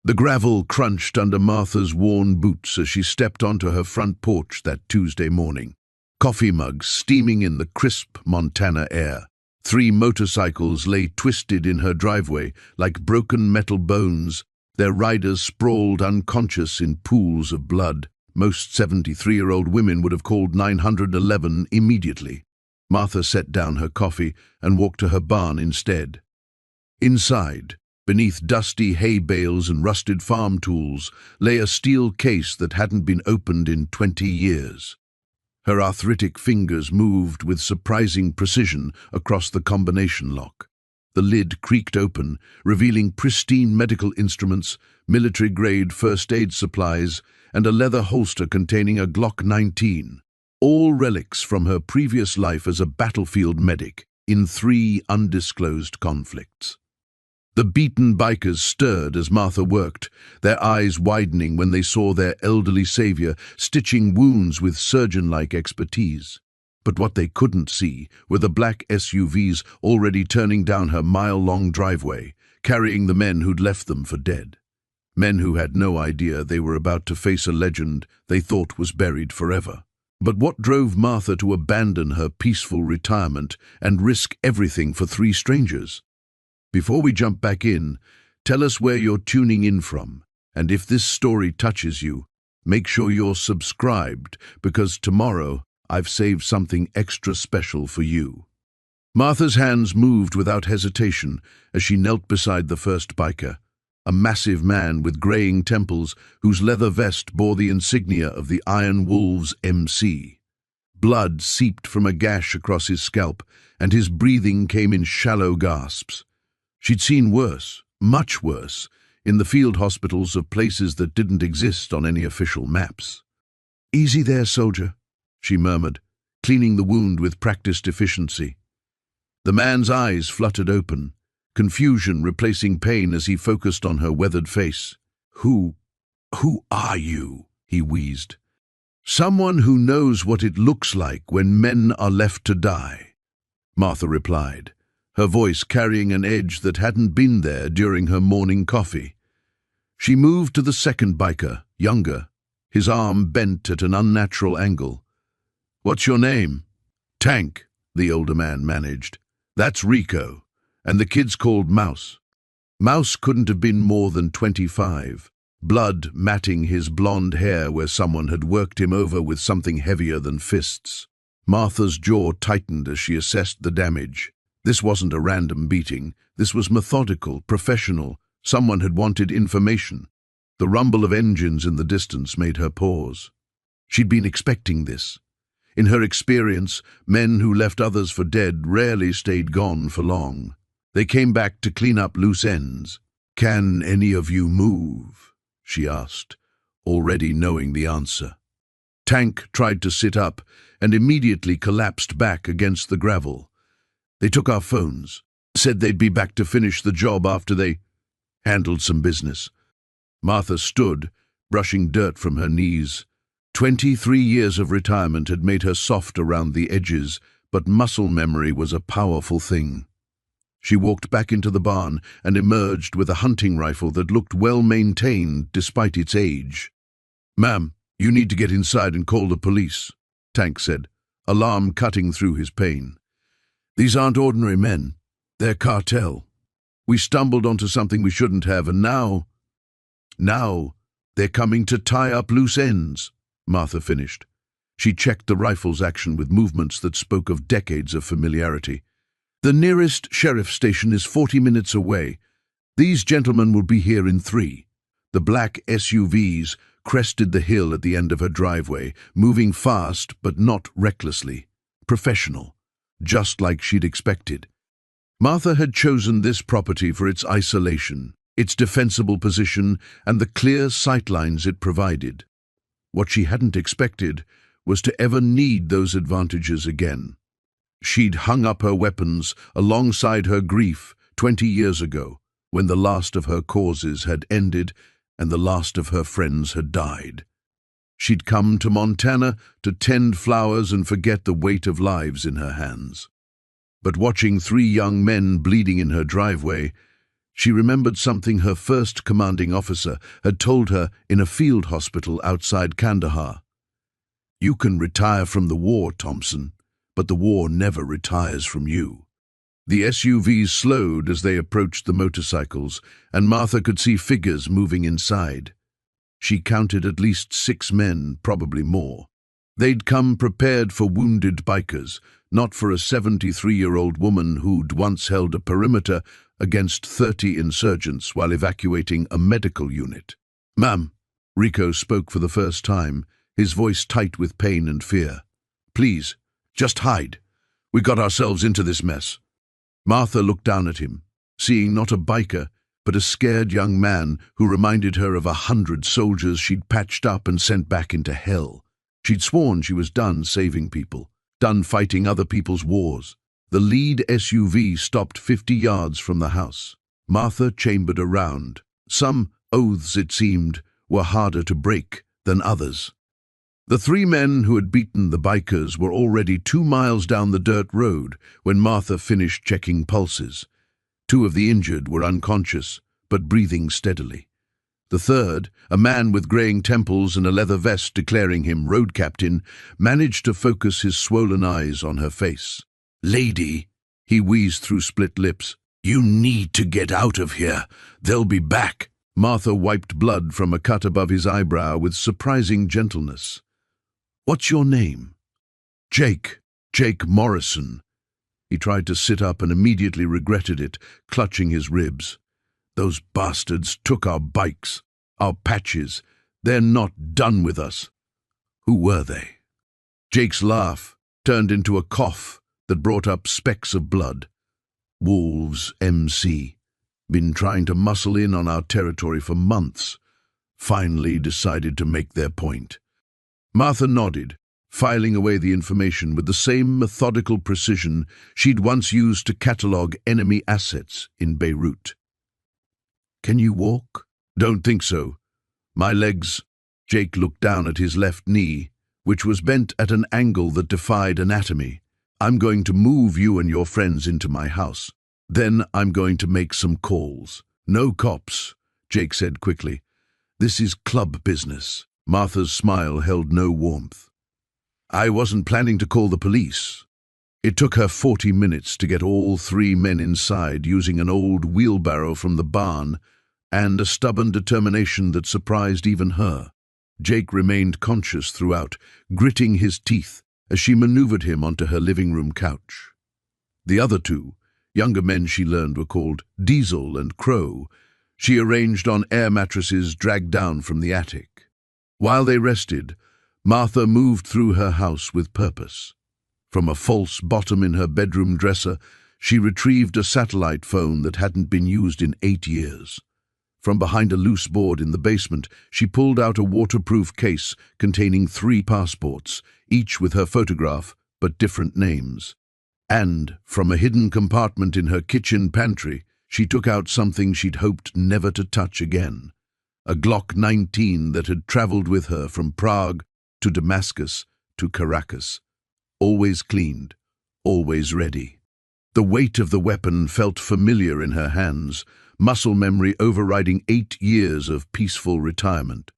The gravel crunched under Martha's worn boots as she stepped onto her front porch that Tuesday morning. Coffee mugs steaming in the crisp Montana air. 3 motorcycles lay twisted in her driveway like broken metal bones, their riders sprawled unconscious in pools of blood. Most 73-year-old women would have called 911 immediately. Martha set down her coffee and walked to her barn instead. Inside, beneath dusty hay bales and rusted farm tools, lay a steel case that hadn't been opened in 20 years. Her arthritic fingers moved with surprising precision across the combination lock. The lid creaked open, revealing pristine medical instruments, military-grade first-aid supplies, and a leather holster containing a Glock 19, all relics from her previous life as a battlefield medic in 3 undisclosed conflicts. The beaten bikers stirred as Martha worked, their eyes widening when they saw their elderly savior stitching wounds with surgeon-like expertise. But what they couldn't see were the black SUVs already turning down her mile-long driveway, carrying the men who'd left them for dead. Men who had no idea they were about to face a legend they thought was buried forever. But what drove Martha to abandon her peaceful retirement and risk everything for 3 strangers? Before we jump back in, tell us where you're tuning in from, and if this story touches you, make sure you're subscribed, because tomorrow I've saved something extra special for you. Martha's hands moved without hesitation as she knelt beside the first biker, a massive man with graying temples whose leather vest bore the insignia of the Iron Wolves MC. Blood seeped from a gash across his scalp, and his breathing came in shallow gasps. She'd seen worse, much worse, in the field hospitals of places that didn't exist on any official maps. "Easy there, soldier," she murmured, cleaning the wound with practiced efficiency. The man's eyes fluttered open, confusion replacing pain as he focused on her weathered face. Who are you?" he wheezed. "Someone who knows what it looks like when men are left to die," Martha replied, her voice carrying an edge that hadn't been there during her morning coffee. She moved to the second biker, younger, his arm bent at an unnatural angle. "What's your name?" "Tank," the older man managed. "That's Rico, and the kid's called Mouse." Mouse couldn't have been more than 25, blood matting his blonde hair where someone had worked him over with something heavier than fists. Martha's jaw tightened as she assessed the damage. This wasn't a random beating. This was methodical, professional. Someone had wanted information. The rumble of engines in the distance made her pause. She'd been expecting this. In her experience, men who left others for dead rarely stayed gone for long. They came back to clean up loose ends. "Can any of you move?" she asked, already knowing the answer. Tank tried to sit up and immediately collapsed back against the gravel. "They took our phones, said they'd be back to finish the job after they handled some business." Martha stood, brushing dirt from her knees. 23 years of retirement had made her soft around the edges, but muscle memory was a powerful thing. She walked back into the barn and emerged with a hunting rifle that looked well-maintained despite its age. "Ma'am, you need to get inside and call the police," Tank said, alarm cutting through his pain. "These aren't ordinary men. They're cartel. We stumbled onto something we shouldn't have, and now they're coming to tie up loose ends," Martha finished. She checked the rifle's action with movements that spoke of decades of familiarity. "The nearest sheriff station is 40 minutes away. These gentlemen will be here in 3. The black SUVs crested the hill at the end of her driveway, moving fast but not recklessly. Professional. Just like she'd expected. Martha had chosen this property for its isolation, its defensible position, and the clear sightlines it provided. What she hadn't expected was to ever need those advantages again. She'd hung up her weapons alongside her grief 20 years ago, when the last of her causes had ended and the last of her friends had died. She'd come to Montana to tend flowers and forget the weight of lives in her hands. But watching 3 young men bleeding in her driveway, She remembered something her first commanding officer had told her in a field hospital outside Kandahar. "You can retire from the war, Thompson, but the war never retires from you." The SUVs slowed as they approached the motorcycles, and Martha could see figures moving inside. She counted at least 6 men, probably more. They'd come prepared for wounded bikers, not for a 73-year-old woman who'd once held a perimeter against 30 insurgents while evacuating a medical unit. "Ma'am," Rico spoke for the first time, his voice tight with pain and fear. "Please, just hide. We got ourselves into this mess." Martha looked down at him, seeing not a biker, but a scared young man who reminded her of 100 soldiers she'd patched up and sent back into hell. She'd sworn she was done saving people, done fighting other people's wars. The lead SUV stopped 50 yards from the house. Martha chambered around. Some oaths, it seemed, were harder to break than others. The 3 men who had beaten the bikers were already 2 miles down the dirt road when Martha finished checking pulses. 2 of the injured were unconscious, but breathing steadily. The third, a man with graying temples and a leather vest declaring him road captain, managed to focus his swollen eyes on her face. "Lady," he wheezed through split lips, "you need to get out of here. They'll be back." Martha wiped blood from a cut above his eyebrow with surprising gentleness. "What's your name?" Jake Morrison." He tried to sit up and immediately regretted it, clutching his ribs. "Those bastards took our bikes, our patches. They're not done with us." "Who were they?" Jake's laugh turned into a cough that brought up specks of blood. "Wolves, MC. Been trying to muscle in on our territory for months. Finally decided to make their point." Martha nodded, filing away the information with the same methodical precision she'd once used to catalogue enemy assets in Beirut. "Can you walk?" "Don't think so. My legs—" Jake looked down at his left knee, which was bent at an angle that defied anatomy. "I'm going to move you and your friends into my house. Then I'm going to make some calls." "No cops," Jake said quickly. "This is club business." Martha's smile held no warmth. "I wasn't planning to call the police." It took her 40 minutes to get all 3 men inside using an old wheelbarrow from the barn and a stubborn determination that surprised even her. Jake remained conscious throughout, gritting his teeth as she maneuvered him onto her living room couch. The other 2, younger men she learned were called Diesel and Crow, she arranged on air mattresses dragged down from the attic. While they rested, Martha moved through her house with purpose. From a false bottom in her bedroom dresser, she retrieved a satellite phone that hadn't been used in 8 years. From behind a loose board in the basement, she pulled out a waterproof case containing 3 passports, each with her photograph, but different names. And, from a hidden compartment in her kitchen pantry, she took out something she'd hoped never to touch again. A Glock 19 that had traveled with her from Prague to Damascus to Caracas. Always cleaned, always ready. The weight of the weapon felt familiar in her hands, muscle memory overriding 8 years of peaceful retirement.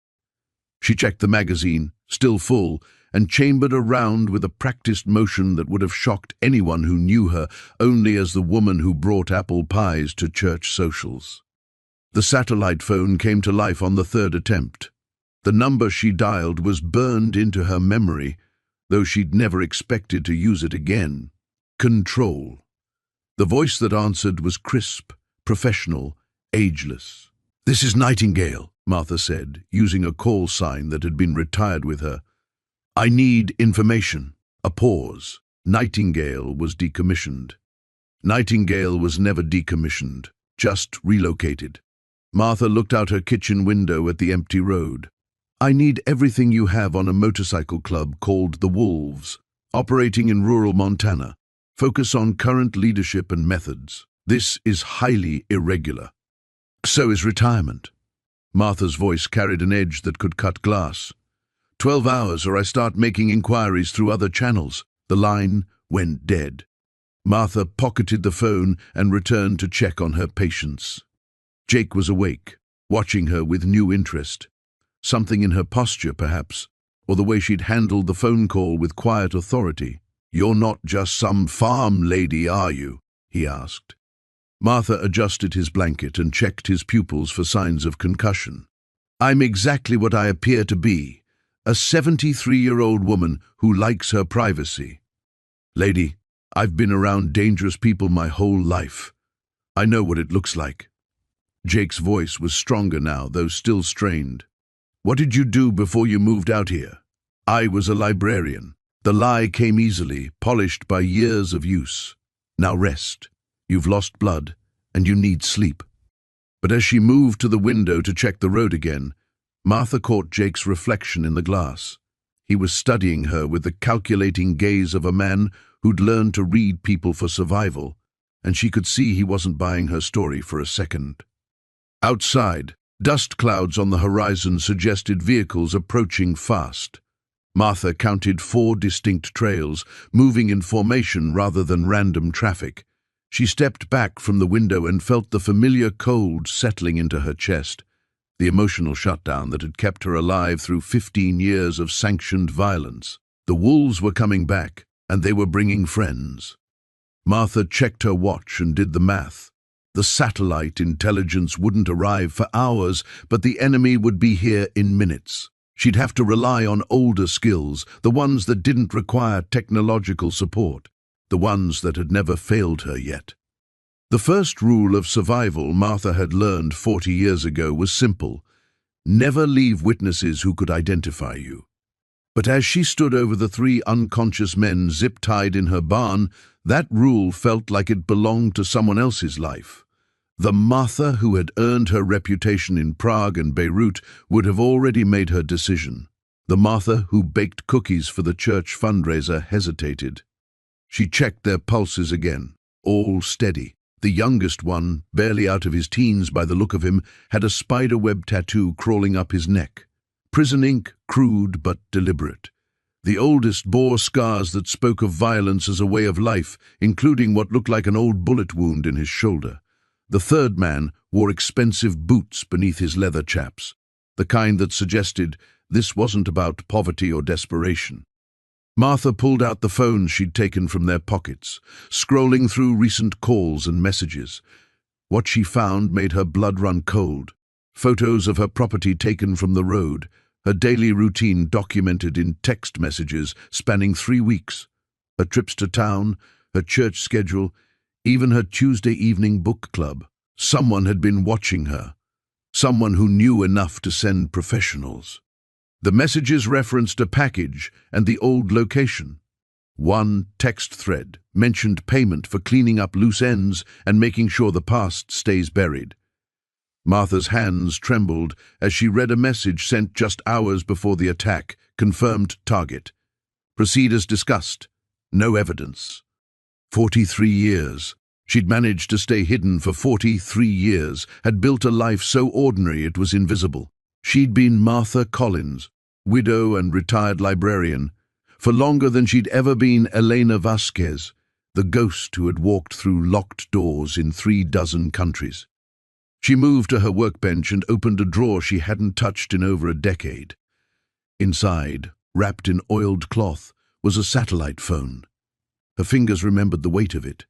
She checked the magazine, still full, and chambered a round with a practiced motion that would have shocked anyone who knew her only as the woman who brought apple pies to church socials. The satellite phone came to life on the 3rd attempt. The number she dialed was burned into her memory, though she'd never expected to use it again. Control. The voice that answered was crisp, professional, ageless. "This is Nightingale," Martha said, using a call sign that had been retired with her. "I need information." A pause. Nightingale was decommissioned. Nightingale was never decommissioned, just relocated. Martha looked out her kitchen window at the empty road. "I need everything you have on a motorcycle club called the Wolves, operating in rural Montana. Focus on current leadership and methods. This is highly irregular." "So is retirement." Martha's voice carried an edge that could cut glass. 12 hours or I start making inquiries through other channels." The line went dead. Martha pocketed the phone and returned to check on her patients. Jake was awake, watching her with new interest. Something in her posture, perhaps, or the way she'd handled the phone call with quiet authority. "You're not just some farm lady, are you?" he asked. Martha adjusted his blanket and checked his pupils for signs of concussion. "I'm exactly what I appear to be, a 73-year-old woman who likes her privacy. Lady, I've been around dangerous people my whole life. I know what it looks like." Jake's voice was stronger now, though still strained. "What did you do before you moved out here?" "I was a librarian." The lie came easily, polished by years of use. "Now rest. You've lost blood, and you need sleep." But as she moved to the window to check the road again, Martha caught Jake's reflection in the glass. He was studying her with the calculating gaze of a man who'd learned to read people for survival, and she could see he wasn't buying her story for a second. Outside, dust clouds on the horizon suggested vehicles approaching fast. Martha counted 4 distinct trails, moving in formation rather than random traffic. She stepped back from the window and felt the familiar cold settling into her chest, the emotional shutdown that had kept her alive through 15 years of sanctioned violence. The wolves were coming back, and they were bringing friends. Martha checked her watch and did the math. The satellite intelligence wouldn't arrive for hours, but the enemy would be here in minutes. She'd have to rely on older skills, the ones that didn't require technological support, the ones that had never failed her yet. The first rule of survival Martha had learned 40 years ago was simple: never leave witnesses who could identify you. But as she stood over the 3 unconscious men zip-tied in her barn, that rule felt like it belonged to someone else's life. The Martha who had earned her reputation in Prague and Beirut would have already made her decision. The Martha who baked cookies for the church fundraiser hesitated. She checked their pulses again, all steady. The youngest one, barely out of his teens by the look of him, had a spiderweb tattoo crawling up his neck. Prison ink, crude but deliberate. The oldest bore scars that spoke of violence as a way of life, including what looked like an old bullet wound in his shoulder. The third man wore expensive boots beneath his leather chaps, the kind that suggested this wasn't about poverty or desperation. Martha pulled out the phones she'd taken from their pockets, scrolling through recent calls and messages. What she found made her blood run cold. Photos of her property taken from the road, her daily routine documented in text messages spanning 3 weeks, her trips to town, her church schedule, even her Tuesday evening book club. Someone had been watching her, someone who knew enough to send professionals. The messages referenced a package and the old location. One text thread mentioned payment for cleaning up loose ends and making sure the past stays buried. Martha's hands trembled as she read a message sent just hours before the attack, confirmed target. Proceed as discussed. No evidence. 43 years. She'd managed to stay hidden for 43 years, had built a life so ordinary it was invisible. She'd been Martha Collins, widow and retired librarian, for longer than she'd ever been Elena Vasquez, the ghost who had walked through locked doors in 36 countries. She moved to her workbench and opened a drawer she hadn't touched in over a decade. Inside, wrapped in oiled cloth, was a satellite phone. Her fingers remembered the weight of it,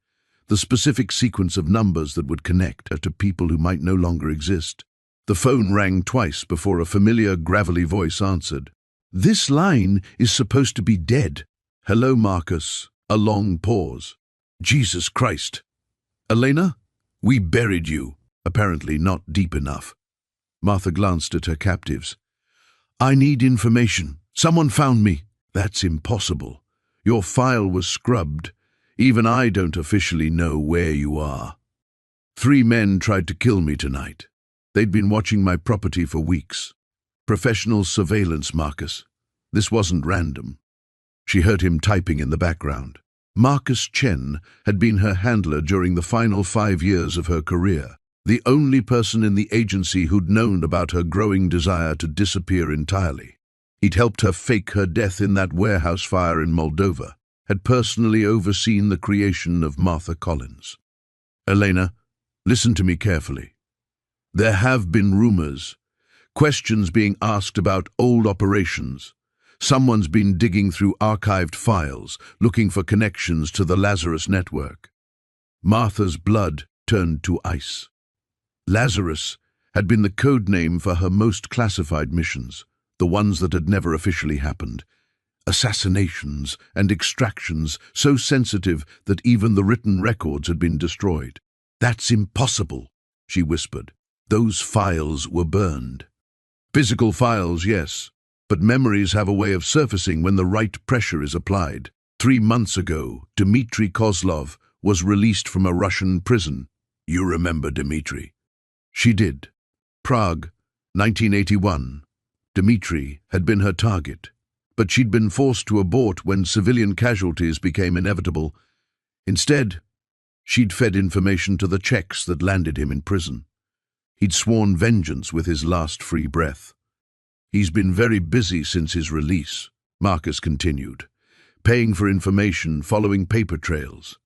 the specific sequence of numbers that would connect her to people who might no longer exist. The phone rang twice before a familiar, gravelly voice answered. "This line is supposed to be dead." "Hello, Marcus." A long pause. "Jesus Christ. Elena? We buried you." Apparently not deep enough. Martha glanced at her captives. "I need information. Someone found me." "That's impossible. Your file was scrubbed. Even I don't officially know where you are. 3 men tried to kill me tonight. They'd been watching my property for weeks. Professional surveillance, Marcus. This wasn't random." She heard him typing in the background. Marcus Chen had been her handler during the final 5 years of her career, the only person in the agency who'd known about her growing desire to disappear entirely. He'd helped her fake her death in that warehouse fire in Moldova, had personally overseen the creation of Martha Collins. "Elena, listen to me carefully. There have been rumors, questions being asked about old operations. Someone's been digging through archived files, looking for connections to the Lazarus network. Martha's blood turned to ice. Lazarus had been the code name for her most classified missions, the ones that had never officially happened. Assassinations and extractions so sensitive that even the written records had been destroyed. "That's impossible," she whispered. "Those files were burned." Physical files, yes, but memories have a way of surfacing when the right pressure is applied. 3 months ago, Dmitry Kozlov was released from a Russian prison. You remember Dmitry? She did. Prague, 1981. Dmitry had been her target, but she'd been forced to abort when civilian casualties became inevitable. Instead, she'd fed information to the Czechs that landed him in prison. He'd sworn vengeance with his last free breath. "He's been very busy since his release," Marcus continued, "paying for information, following paper trails.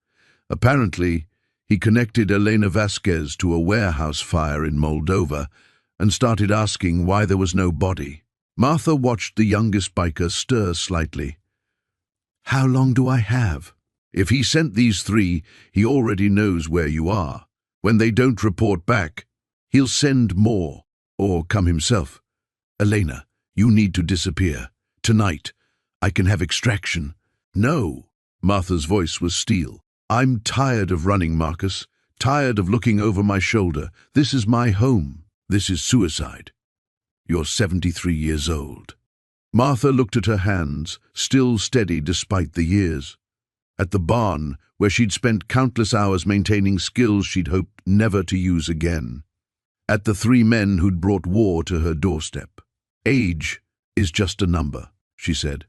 Apparently, he connected Elena Vasquez to a warehouse fire in Moldova and started asking why there was no body." Martha watched the youngest biker stir slightly. "How long do I have?" "If he sent these 3, he already knows where you are. When they don't report back, he'll send more, or come himself. Elena, you need to disappear. Tonight, I can have extraction." "No," Martha's voice was steel. "I'm tired of running, Marcus. Tired of looking over my shoulder. This is my home. This is suicide. You're 73 years old." Martha looked at her hands, still steady despite the years. At the barn, where she'd spent countless hours maintaining skills she'd hoped never to use again. At the 3 men who'd brought war to her doorstep. "Age is just a number," she said,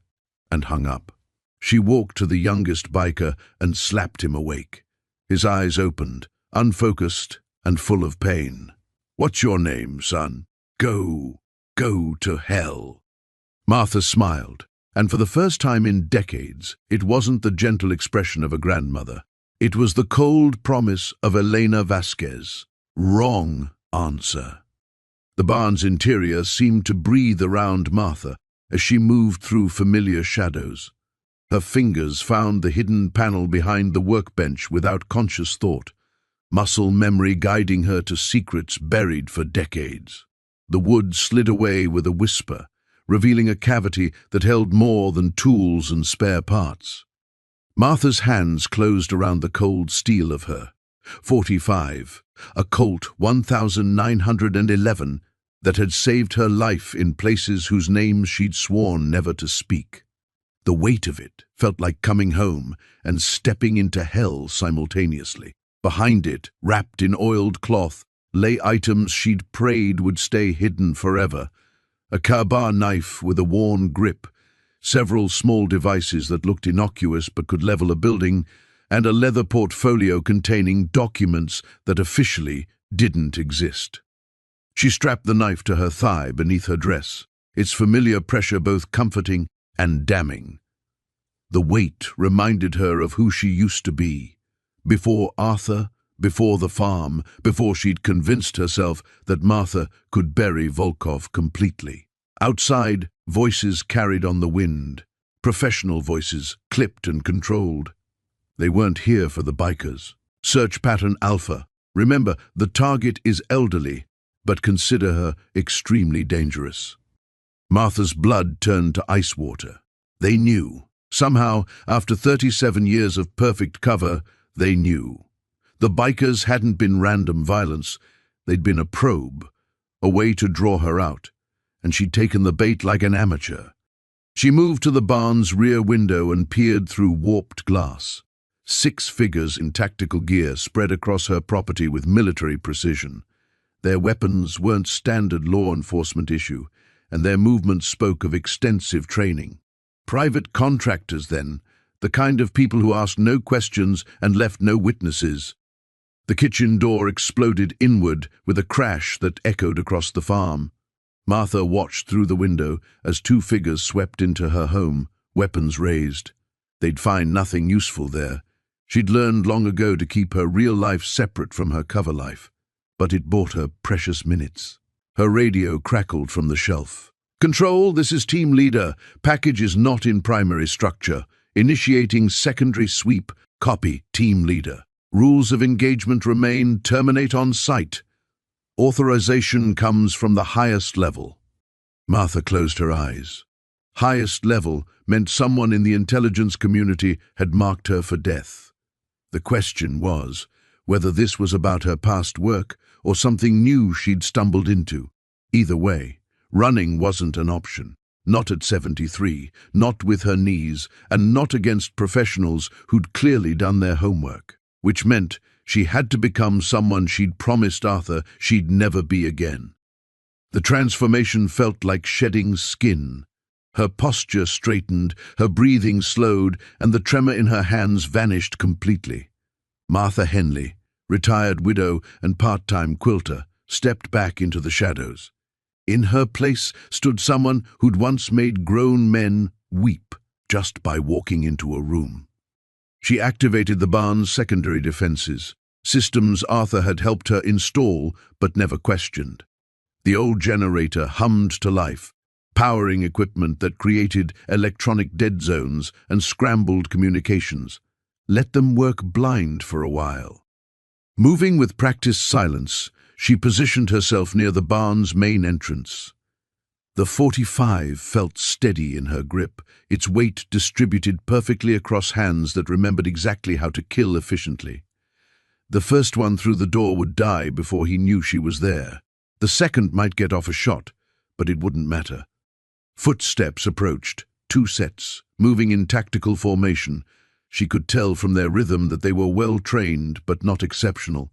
and hung up. She walked to the youngest biker and slapped him awake. His eyes opened, unfocused and full of pain. "What's your name, son? Go to hell." Martha smiled, and for the first time in decades, it wasn't the gentle expression of a grandmother. It was the cold promise of Elena Vasquez. Wrong answer. The barn's interior seemed to breathe around Martha as she moved through familiar shadows. Her fingers found the hidden panel behind the workbench without conscious thought, muscle memory guiding her to secrets buried for decades. The wood slid away with a whisper, revealing a cavity that held more than tools and spare parts. Martha's hands closed around the cold steel of her. 45, a Colt 1911 that had saved her life in places whose names she'd sworn never to speak. The weight of it felt like coming home and stepping into hell simultaneously. Behind it, wrapped in oiled cloth, lay items she'd prayed would stay hidden forever. A Ka-Bar knife with a worn grip, several small devices that looked innocuous but could level a building, and a leather portfolio containing documents that officially didn't exist. She strapped the knife to her thigh beneath her dress, its familiar pressure both comforting and damning. The weight reminded her of who she used to be. Before Arthur, before the farm, before she'd convinced herself that Martha could bury Volkov completely. Outside, voices carried on the wind. Professional voices, clipped and controlled. They weren't here for the bikers. Search pattern Alpha. Remember, the target is elderly, but consider her extremely dangerous. Martha's blood turned to ice water. They knew. Somehow, after 37 years of perfect cover, they knew. The bikers hadn't been random violence. They'd been a probe, a way to draw her out, and she'd taken the bait like an amateur. She moved to the barn's rear window and peered through warped glass. 6 figures in tactical gear spread across her property with military precision. Their weapons weren't standard law enforcement issue, and their movements spoke of extensive training. Private contractors, then, the kind of people who asked no questions and left no witnesses. The kitchen door exploded inward with a crash that echoed across the farm. Martha watched through the window as 2 figures swept into her home, weapons raised. They'd find nothing useful there. She'd learned long ago to keep her real life separate from her cover life. but it bought her precious minutes. Her radio crackled from the shelf. "Control, this is Team Leader. Package is not in primary structure. Initiating secondary sweep. Copy, Team Leader. Rules of engagement remain. Terminate on site. Authorization comes from the highest level." Martha closed her eyes. Highest level meant someone in the intelligence community had marked her for death. The question was whether this was about her past work or something new she'd stumbled into. Either way, running wasn't an option. Not at 73, not with her knees, and not against professionals who'd clearly done their homework. Which meant she had to become someone she'd promised Arthur she'd never be again. The transformation felt like shedding skin. Her posture straightened, her breathing slowed, and the tremor in her hands vanished completely. Martha Henley, retired widow and part-time quilter, stepped back into the shadows. In her place stood someone who'd once made grown men weep just by walking into a room. She activated the barn's secondary defenses, systems Arthur had helped her install but never questioned. The old generator hummed to life, powering equipment that created electronic dead zones and scrambled communications. Let them work blind for a while. Moving with practiced silence, she positioned herself near the barn's main entrance. The .45 felt steady in her grip, its weight distributed perfectly across hands that remembered exactly how to kill efficiently. The first one through the door would die before he knew she was there. The second might get off a shot, but it wouldn't matter. Footsteps approached, 2 sets, moving in tactical formation. She could tell from their rhythm that they were well-trained but not exceptional.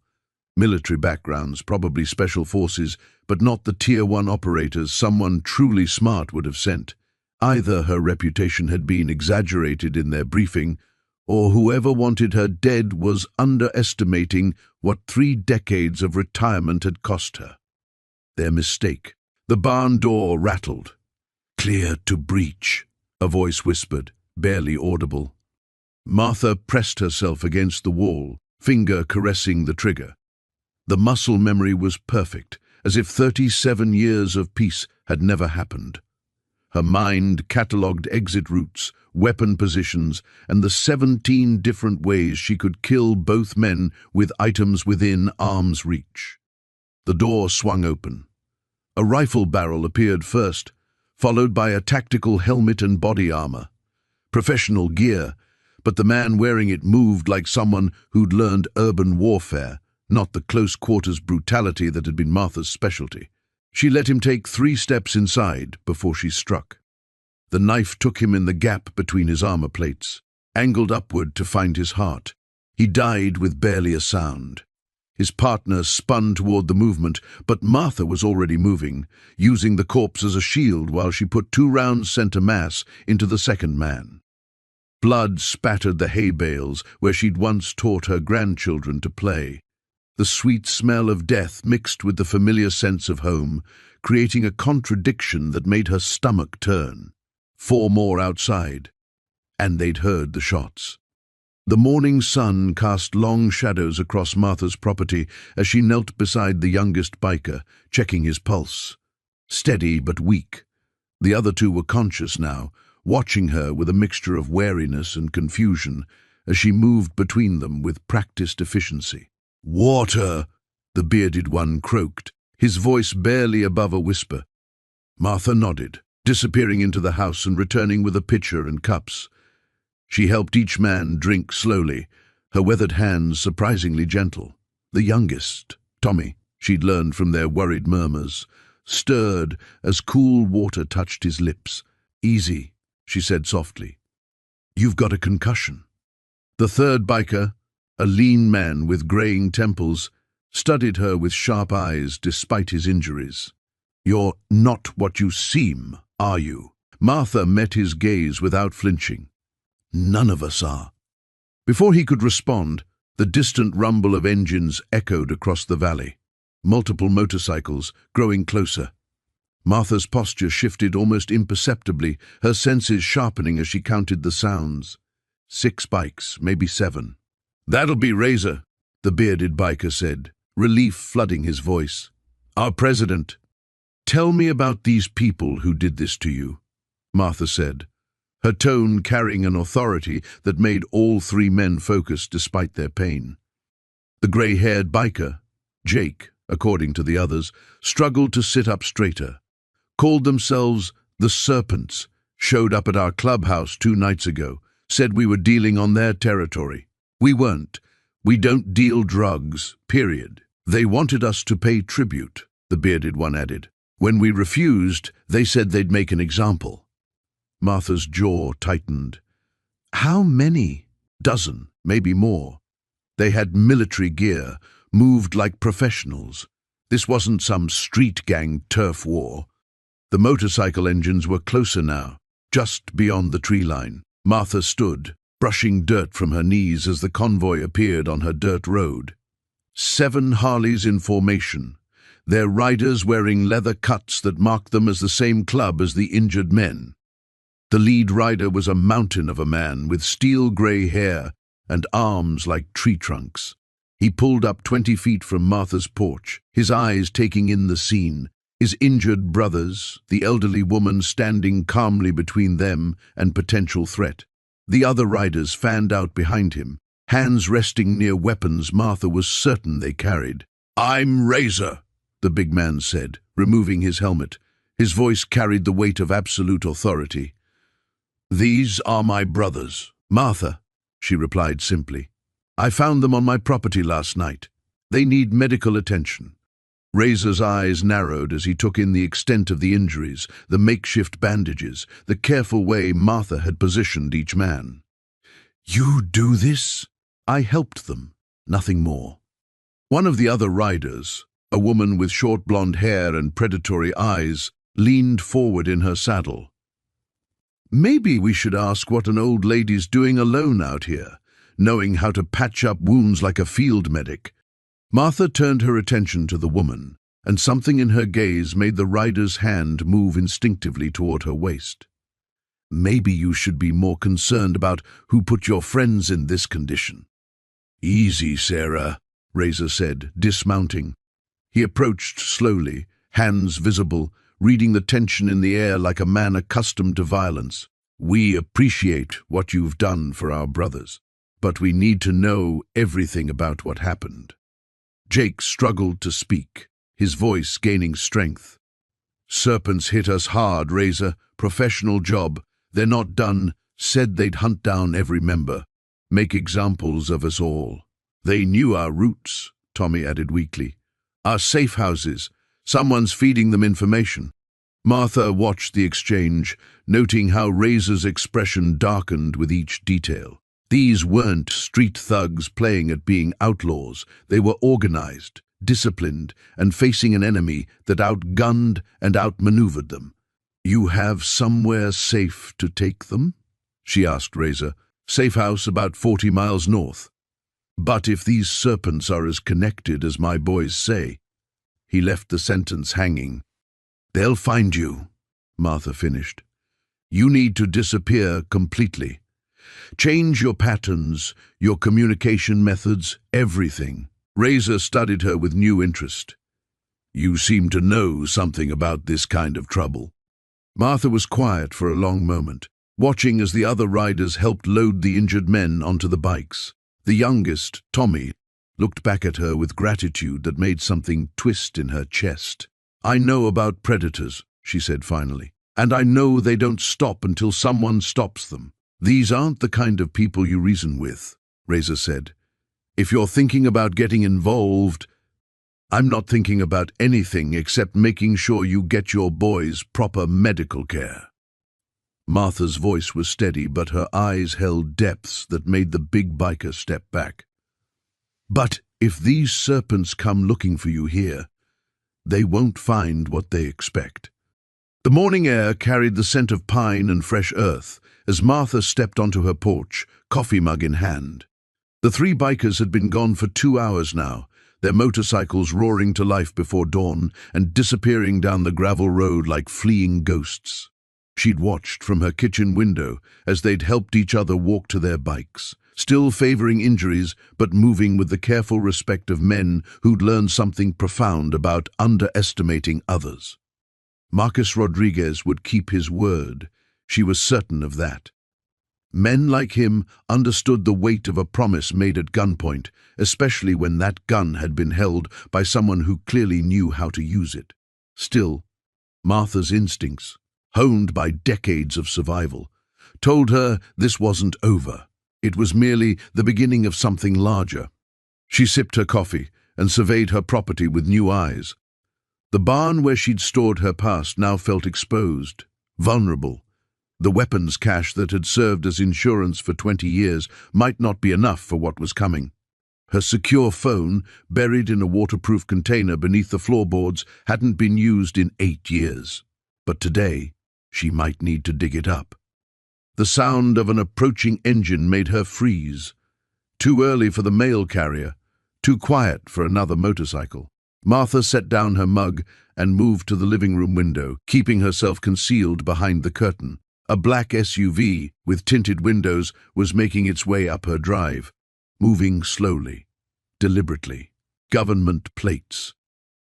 Military backgrounds, probably special forces, but not the Tier 1 operators someone truly smart would have sent. Either her reputation had been exaggerated in their briefing, or whoever wanted her dead was underestimating what 3 decades of retirement had cost her. Their mistake. The barn door rattled. "Clear to breach," a voice whispered, barely audible. Martha pressed herself against the wall, finger caressing the trigger. The muscle memory was perfect, as if 37 years of peace had never happened. Her mind catalogued exit routes, weapon positions, and the 17 different ways she could kill both men with items within arm's reach. The door swung open. A rifle barrel appeared first, followed by a tactical helmet and body armor. Professional gear, but the man wearing it moved like someone who'd learned urban warfare, not the close-quarters brutality that had been Martha's specialty. She let him take 3 steps inside before she struck. The knife took him in the gap between his armor plates, angled upward to find his heart. He died with barely a sound. His partner spun toward the movement, but Martha was already moving, using the corpse as a shield while she put 2 rounds center mass into the second man. Blood spattered the hay bales where she'd once taught her grandchildren to play. The sweet smell of death mixed with the familiar sense of home, creating a contradiction that made her stomach turn. 4 more outside, and they'd heard the shots. The morning sun cast long shadows across Martha's property as she knelt beside the youngest biker, checking his pulse. Steady but weak. The other 2 were conscious now, watching her with a mixture of wariness and confusion as she moved between them with practiced efficiency. "Water!" the bearded one croaked, his voice barely above a whisper. Martha nodded, disappearing into the house and returning with a pitcher and cups. She helped each man drink slowly, her weathered hands surprisingly gentle. The youngest, Tommy, she'd learned from their worried murmurs, stirred as cool water touched his lips. "Easy," she said softly. "You've got a concussion." The third biker, a lean man with graying temples, studied her with sharp eyes despite his injuries. "You're not what you seem, are you?" Martha met his gaze without flinching. "None of us are." Before he could respond, the distant rumble of engines echoed across the valley. Multiple motorcycles, growing closer. Martha's posture shifted almost imperceptibly, her senses sharpening as she counted the sounds. 6 bikes, maybe 7. "That'll be Razor," the bearded biker said. relief flooding his voice. "Our president, tell me about these people who did this to you," Martha said, her tone carrying an authority that made all three men focus despite their pain. The grey-haired biker, Jake, according to the others, struggled to sit up straighter, called themselves the Serpents, showed up at our clubhouse 2 nights ago, said we were dealing on their territory. We weren't. We don't deal drugs, period. They wanted us to pay tribute, the bearded one added. When we refused, they said they'd make an example. Martha's jaw tightened. How many? Dozen, maybe more. They had military gear, moved like professionals. This wasn't some street gang turf war. The motorcycle engines were closer now, just beyond the tree line. Martha stood, brushing dirt from her knees as the convoy appeared on her dirt road. 7 Harleys in formation, their riders wearing leather cuts that marked them as the same club as the injured men. The lead rider was a mountain of a man with steel-grey hair and arms like tree trunks. He pulled up 20 feet from Martha's porch, his eyes taking in the scene, his injured brothers, the elderly woman standing calmly between them and potential threat. The other riders fanned out behind him, hands resting near weapons Martha was certain they carried. "I'm Razor," the big man said, removing his helmet. His voice carried the weight of absolute authority. "These are my brothers." "Martha," she replied simply. "I found them on my property last night. They need medical attention." Razor's eyes narrowed as he took in the extent of the injuries, the makeshift bandages, the careful way Martha had positioned each man. "You do this?" "I helped them, nothing more." One of the other riders, a woman with short blonde hair and predatory eyes, leaned forward in her saddle. "Maybe we should ask what an old lady's doing alone out here, knowing how to patch up wounds like a field medic." Martha turned her attention to the woman, and something in her gaze made the rider's hand move instinctively toward her waist. "Maybe you should be more concerned about who put your friends in this condition." "Easy, Sarah," Razor said, dismounting. He approached slowly, hands visible, reading the tension in the air like a man accustomed to violence. "We appreciate what you've done for our brothers, but we need to know everything about what happened." Jake struggled to speak, his voice gaining strength. "Serpents hit us hard, Razor. Professional job. They're not done. Said they'd hunt down every member. Make examples of us all. They knew our roots," Tommy added weakly. "Our safe houses. Someone's feeding them information." Martha watched the exchange, noting how Razor's expression darkened with each detail. These weren't street thugs playing at being outlaws. They were organized, disciplined, and facing an enemy that outgunned and outmaneuvered them. "You have somewhere safe to take them?" she asked Razor. "Safe house about 40 miles north. But if these serpents are as connected as my boys say..." He left the sentence hanging. "They'll find you," Martha finished. "You need to disappear completely. Change your patterns, your communication methods, everything." Razor studied her with new interest. "You seem to know something about this kind of trouble." Martha was quiet for a long moment, watching as the other riders helped load the injured men onto the bikes. The youngest, Tommy, looked back at her with gratitude that made something twist in her chest. "I know about predators," she said finally, "and I know they don't stop until someone stops them." "These aren't the kind of people you reason with," Razor said. "If you're thinking about getting involved..." "I'm not thinking about anything except making sure you get your boys proper medical care." Martha's voice was steady, but her eyes held depths that made the big biker step back. "But if these serpents come looking for you here, they won't find what they expect." The morning air carried the scent of pine and fresh earth as Martha stepped onto her porch, coffee mug in hand. The 3 bikers had been gone for 2 hours now, their motorcycles roaring to life before dawn and disappearing down the gravel road like fleeing ghosts. She'd watched from her kitchen window as they'd helped each other walk to their bikes, still favoring injuries but moving with the careful respect of men who'd learned something profound about underestimating others. Marcus Rodriguez would keep his word. She was certain of that. Men like him understood the weight of a promise made at gunpoint, especially when that gun had been held by someone who clearly knew how to use it. Still, Martha's instincts, honed by decades of survival, told her this wasn't over. It was merely the beginning of something larger. She sipped her coffee and surveyed her property with new eyes. The barn where she'd stored her past now felt exposed, vulnerable. The weapons cache that had served as insurance for 20 years might not be enough for what was coming. Her secure phone, buried in a waterproof container beneath the floorboards, hadn't been used in 8 years. But today, she might need to dig it up. The sound of an approaching engine made her freeze. Too early for the mail carrier, too quiet for another motorcycle. Martha set down her mug and moved to the living room window, keeping herself concealed behind the curtain. A black SUV with tinted windows was making its way up her drive, moving slowly, deliberately. Government plates.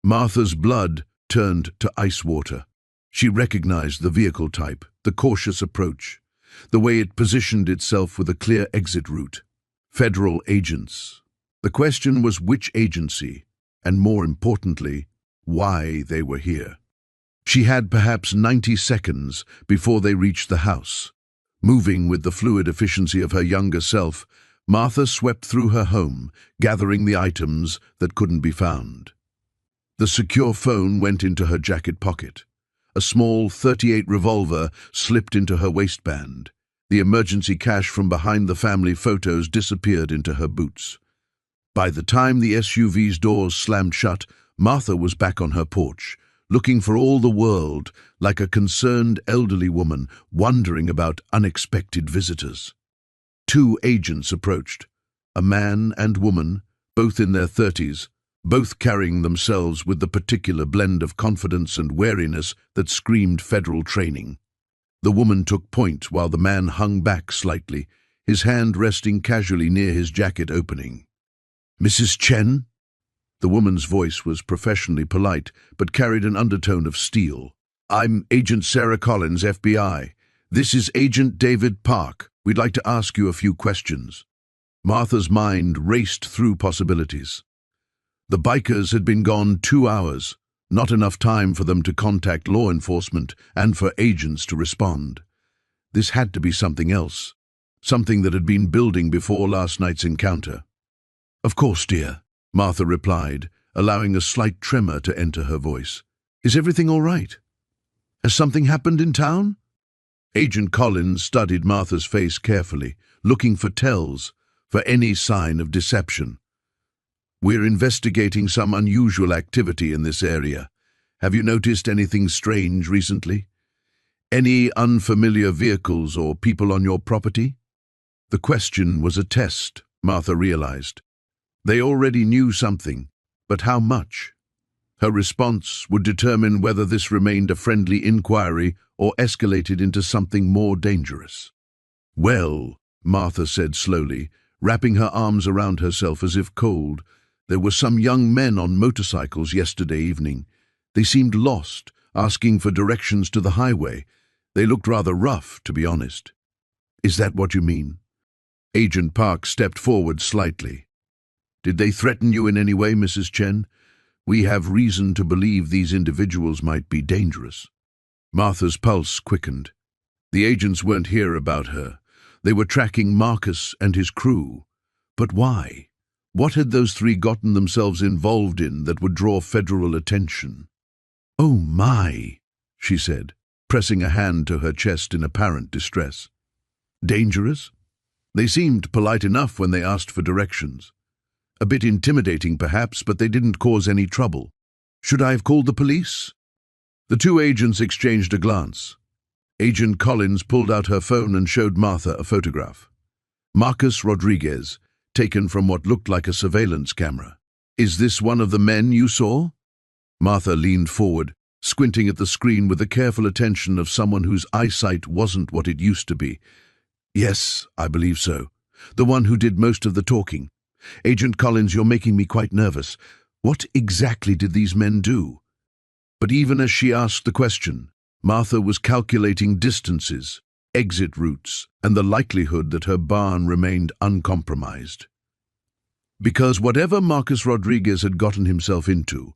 Martha's blood turned to ice water. She recognized the vehicle type, the cautious approach, the way it positioned itself with a clear exit route. Federal agents. The question was which agency, and more importantly, why they were here. She had perhaps 90 seconds before they reached the house. Moving with the fluid efficiency of her younger self, Martha swept through her home, gathering the items that couldn't be found. The secure phone went into her jacket pocket. A small .38 revolver slipped into her waistband. The emergency cache from behind the family photos disappeared into her boots. By the time the SUV's doors slammed shut, Martha was back on her porch, looking for all the world like a concerned elderly woman wondering about unexpected visitors. 2 agents approached, a man and woman, both in their 30s, both carrying themselves with the particular blend of confidence and wariness that screamed federal training. The woman took point while the man hung back slightly, his hand resting casually near his jacket opening. "Mrs. Chen?" The woman's voice was professionally polite, but carried an undertone of steel. "I'm Agent Sarah Collins, FBI. This is Agent David Park. We'd like to ask you a few questions." Martha's mind raced through possibilities. The bikers had been gone 2 hours, not enough time for them to contact law enforcement and for agents to respond. This had to be something else, something that had been building before last night's encounter. "Of course, dear," Martha replied, allowing a slight tremor to enter her voice. "Is everything all right? Has something happened in town?" Agent Collins studied Martha's face carefully, looking for tells, for any sign of deception. "We're investigating some unusual activity in this area. Have you noticed anything strange recently? Any unfamiliar vehicles or people on your property?" The question was a test, Martha realized. They already knew something, but how much? Her response would determine whether this remained a friendly inquiry or escalated into something more dangerous. "Well," Martha said slowly, wrapping her arms around herself as if cold, "there were some young men on motorcycles yesterday evening. They seemed lost, asking for directions to the highway. They looked rather rough, to be honest." "Is that what you mean?" Agent Park stepped forward slightly. "Did they threaten you in any way, Mrs. Chen? We have reason to believe these individuals might be dangerous." Martha's pulse quickened. The agents weren't here about her. They were tracking Marcus and his crew. But why? What had those 3 gotten themselves involved in that would draw federal attention? "Oh my," she said, pressing a hand to her chest in apparent distress. "Dangerous?" They seemed polite enough when they asked for directions. A bit intimidating, perhaps, but they didn't cause any trouble. "Should I have called the police?" The 2 agents exchanged a glance. Agent Collins pulled out her phone and showed Martha a photograph. Marcus Rodriguez, taken from what looked like a surveillance camera. "Is this one of the men you saw?" Martha leaned forward, squinting at the screen with the careful attention of someone whose eyesight wasn't what it used to be. "Yes, I believe so. the one who did most of the talking. "Agent Collins, you're making me quite nervous. What exactly did these men do?" But even as she asked the question, Martha was calculating distances, exit routes, and the likelihood that her barn remained uncompromised. Because whatever Marcus Rodriguez had gotten himself into,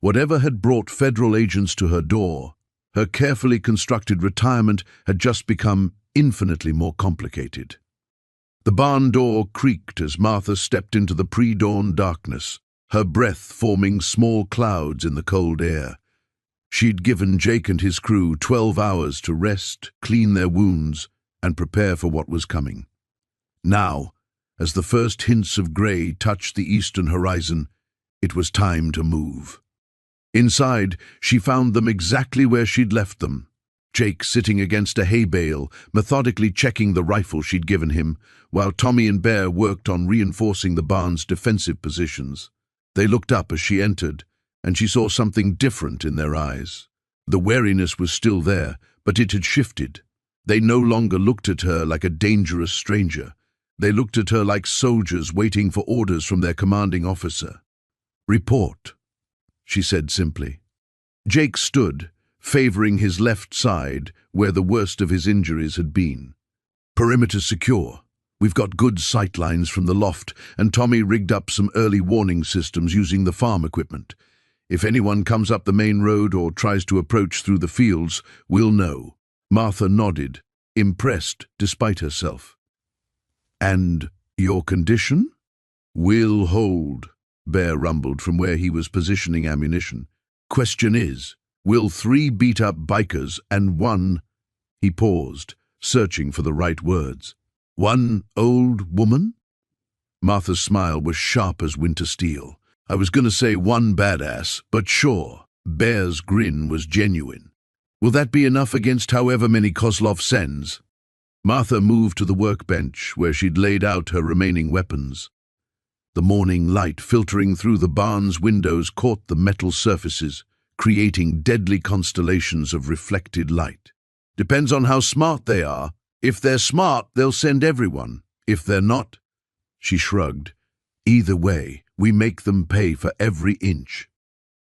whatever had brought federal agents to her door, her carefully constructed retirement had just become infinitely more complicated. The barn door creaked as Martha stepped into the pre-dawn darkness, her breath forming small clouds in the cold air. She'd given Jake and his crew 12 hours to rest, clean their wounds, and prepare for what was coming. Now, as the first hints of grey touched the eastern horizon, it was time to move. Inside, she found them exactly where she'd left them. Jake sitting against a hay bale, methodically checking the rifle she'd given him, while Tommy and Bear worked on reinforcing the barn's defensive positions. They looked up as she entered, and she saw something different in their eyes. The wariness was still there, but it had shifted. They no longer looked at her like a dangerous stranger. They looked at her like soldiers waiting for orders from their commanding officer. "Report," she said simply. Jake stood, favoring his left side, where the worst of his injuries had been. "Perimeter secure. We've got good sight lines from the loft, and Tommy rigged up some early warning systems using the farm equipment. If anyone comes up the main road or tries to approach through the fields, we'll know." Martha nodded, impressed despite herself. "And your condition?" "We'll hold," Bear rumbled from where he was positioning ammunition. "Question is, will 3 beat-up bikers and 1—" He paused, searching for the right words. "1 old woman?" Martha's smile was sharp as winter steel. "I was going to say 1 badass, but sure." Bear's grin was genuine. "Will that be enough against however many Kozlov sends?" Martha moved to the workbench where she'd laid out her remaining weapons. The morning light filtering through the barn's windows caught the metal surfaces, creating deadly constellations of reflected light. "Depends on how smart they are. If they're smart, they'll send everyone. If they're not—" She shrugged. "Either way, we make them pay for every inch."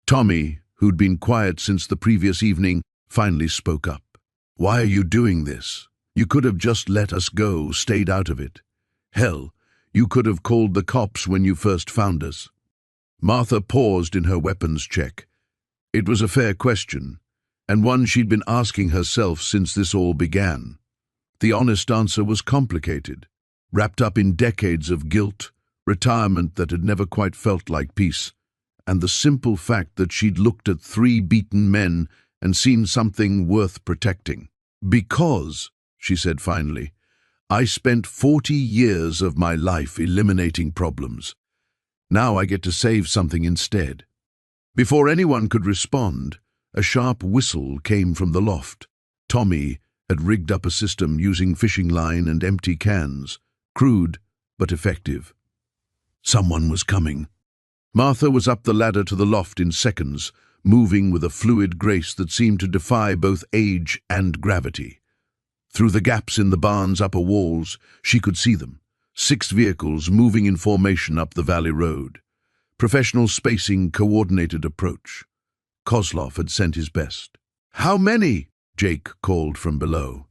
Tommy, who'd been quiet since the previous evening, finally spoke up. "Why are you doing this? You could have just let us go, stayed out of it. Hell, you could have called the cops when you first found us." Martha paused in her weapons check. It was a fair question, and one she'd been asking herself since this all began. The honest answer was complicated, wrapped up in decades of guilt, retirement that had never quite felt like peace, and the simple fact that she'd looked at 3 beaten men and seen something worth protecting. "Because," she said finally, "I spent 40 years of my life eliminating problems. Now I get to save something instead." Before anyone could respond, a sharp whistle came from the loft. Tommy had rigged up a system using fishing line and empty cans, crude but effective. Someone was coming. Martha was up the ladder to the loft in seconds, moving with a fluid grace that seemed to defy both age and gravity. Through the gaps in the barn's upper walls, she could see them, 6 vehicles moving in formation up the valley road. Professional spacing, coordinated approach. Kozlov had sent his best. "How many?" Jake called from below.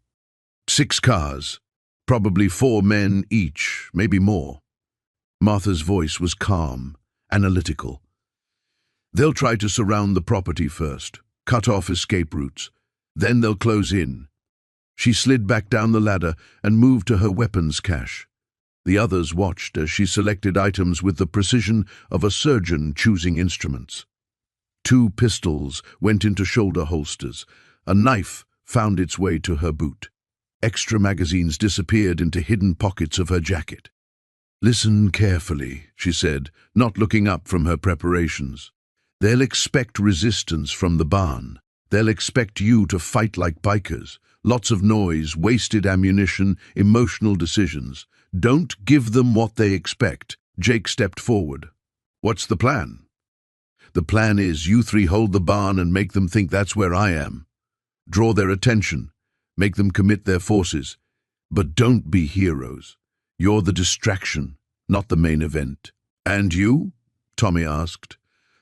6 cars, probably 4 men each, maybe more. Martha's voice was calm, analytical. "They'll try to surround the property first, cut off escape routes. Then they'll close in." She slid back down the ladder and moved to her weapons cache. The others watched as she selected items with the precision of a surgeon choosing instruments. 2 pistols went into shoulder holsters. A knife found its way to her boot. Extra magazines disappeared into hidden pockets of her jacket. "Listen carefully," she said, not looking up from her preparations. "They'll expect resistance from the barn. They'll expect you to fight like bikers. Lots of noise, wasted ammunition, emotional decisions. Don't give them what they expect." Jake stepped forward. "What's the plan?" "The plan is you 3 hold the barn and make them think that's where I am. Draw their attention. Make them commit their forces. But don't be heroes. You're the distraction, not the main event. And you? Tommy asked,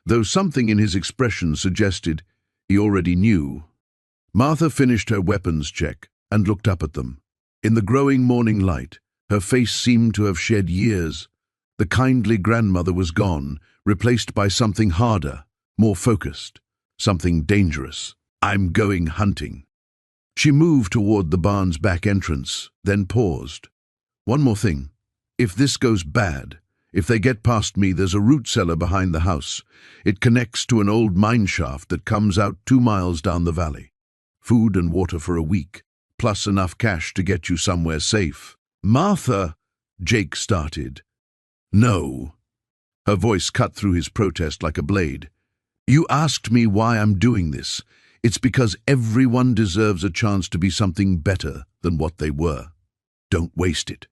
though something in his expression suggested he already knew. Martha finished her weapons check and looked up at them. In the growing morning light, her face seemed to have shed years. The kindly grandmother was gone, replaced by something harder, more focused, something dangerous. I'm going hunting. She moved toward the barn's back entrance, then paused. One more thing. If this goes bad, if they get past me, there's a root cellar behind the house. It connects to an old mine shaft that comes out 2 miles down the valley. Food and water for a week, plus enough cash to get you somewhere safe. Martha, Jake started. No. Her voice cut through his protest like a blade. You asked me why I'm doing this. It's because everyone deserves a chance to be something better than what they were. Don't waste it.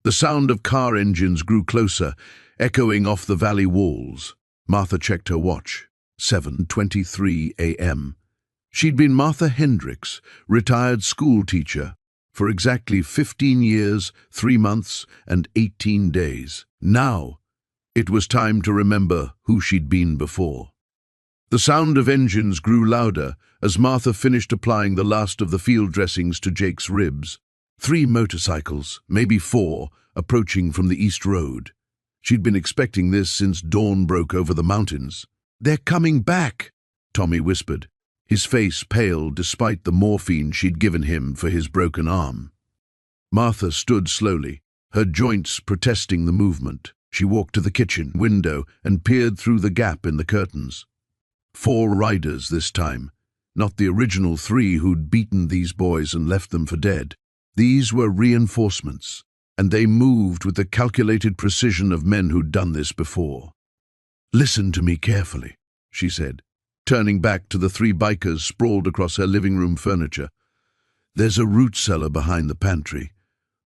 The sound of car engines grew closer, echoing off the valley walls. Martha checked her watch. 7:23 a.m. She'd been Martha Hendricks, retired school teacher, for exactly 15 years, 3 months, and 18 days. Now, it was time to remember who she'd been before. The sound of engines grew louder as Martha finished applying the last of the field dressings to Jake's ribs. 3 motorcycles, maybe 4, approaching from the east road. She'd been expecting this since dawn broke over the mountains. They're coming back, Tommy whispered, his face pale despite the morphine she'd given him for his broken arm. Martha stood slowly, her joints protesting the movement. She walked to the kitchen window and peered through the gap in the curtains. 4 riders this time, not the original 3 who'd beaten these boys and left them for dead. These were reinforcements, and they moved with the calculated precision of men who'd done this before. Listen to me carefully, she said, turning back to the 3 bikers sprawled across her living room furniture. There's a root cellar behind the pantry.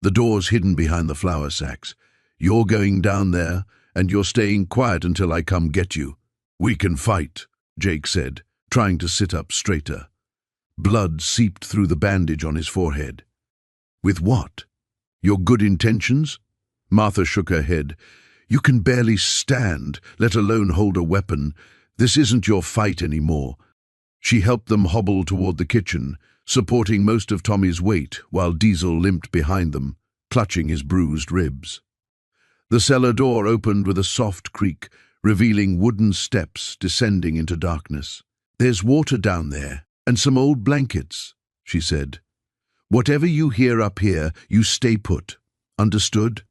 The door's hidden behind the flour sacks. You're going down there, and you're staying quiet until I come get you. We can fight, Jake said, trying to sit up straighter. Blood seeped through the bandage on his forehead. With what? Your good intentions? Martha shook her head. You can barely stand, let alone hold a weapon. This isn't your fight anymore. She helped them hobble toward the kitchen, supporting most of Tommy's weight while Diesel limped behind them, clutching his bruised ribs. The cellar door opened with a soft creak, revealing wooden steps descending into darkness. There's water down there, and some old blankets, she said. Whatever you hear up here, you stay put. Understood?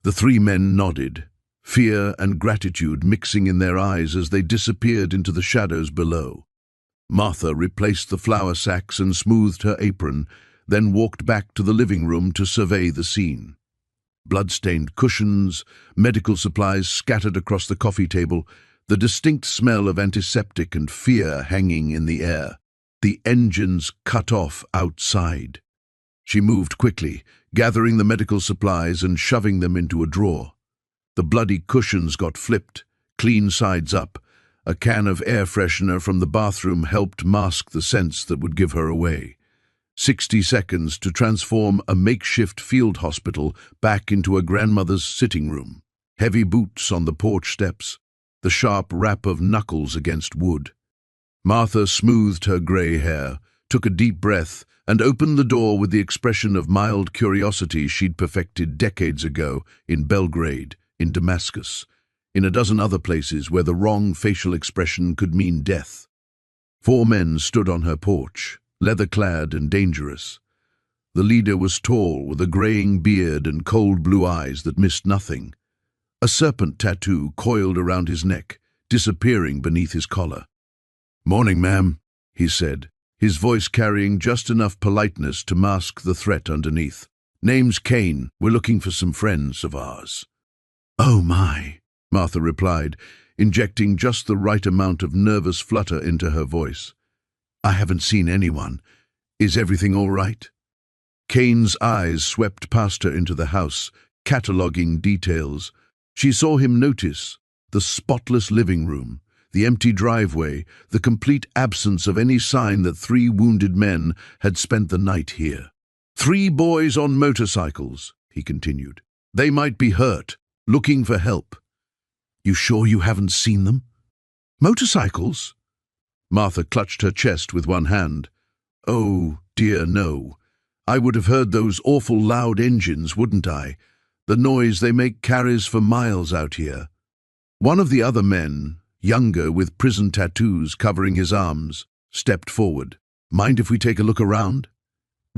The 3 men nodded, fear and gratitude mixing in their eyes as they disappeared into the shadows below. Martha replaced the flour sacks and smoothed her apron, then walked back to the living room to survey the scene. Blood-stained cushions, medical supplies scattered across the coffee table, the distinct smell of antiseptic and fear hanging in the air. The engines cut off outside. She moved quickly, gathering the medical supplies and shoving them into a drawer. The bloody cushions got flipped, clean sides up. A can of air freshener from the bathroom helped mask the scents that would give her away. 60 seconds to transform a makeshift field hospital back into a grandmother's sitting room. Heavy boots on the porch steps, the sharp rap of knuckles against wood. Martha smoothed her grey hair, took a deep breath, and opened the door with the expression of mild curiosity she'd perfected decades ago in Belgrade, in Damascus, in a dozen other places where the wrong facial expression could mean death. 4 men stood on her porch, leather-clad and dangerous. The leader was tall, with a greying beard and cold blue eyes that missed nothing. A serpent tattoo coiled around his neck, disappearing beneath his collar. "Morning, ma'am," he said, his voice carrying just enough politeness to mask the threat underneath. "Name's Kane. We're looking for some friends of ours." "Oh my," Martha replied, injecting just the right amount of nervous flutter into her voice. "I haven't seen anyone. Is everything all right?" Kane's eyes swept past her into the house, cataloguing details. She saw him notice the spotless living room, the empty driveway, the complete absence of any sign that 3 wounded men had spent the night here. 3 boys on motorcycles, he continued. They might be hurt, looking for help. You sure you haven't seen them? Motorcycles? Martha clutched her chest with one hand. Oh, dear, no. I would have heard those awful loud engines, wouldn't I? The noise they make carries for miles out here. One of the other men, younger with prison tattoos covering his arms, stepped forward. Mind if we take a look around?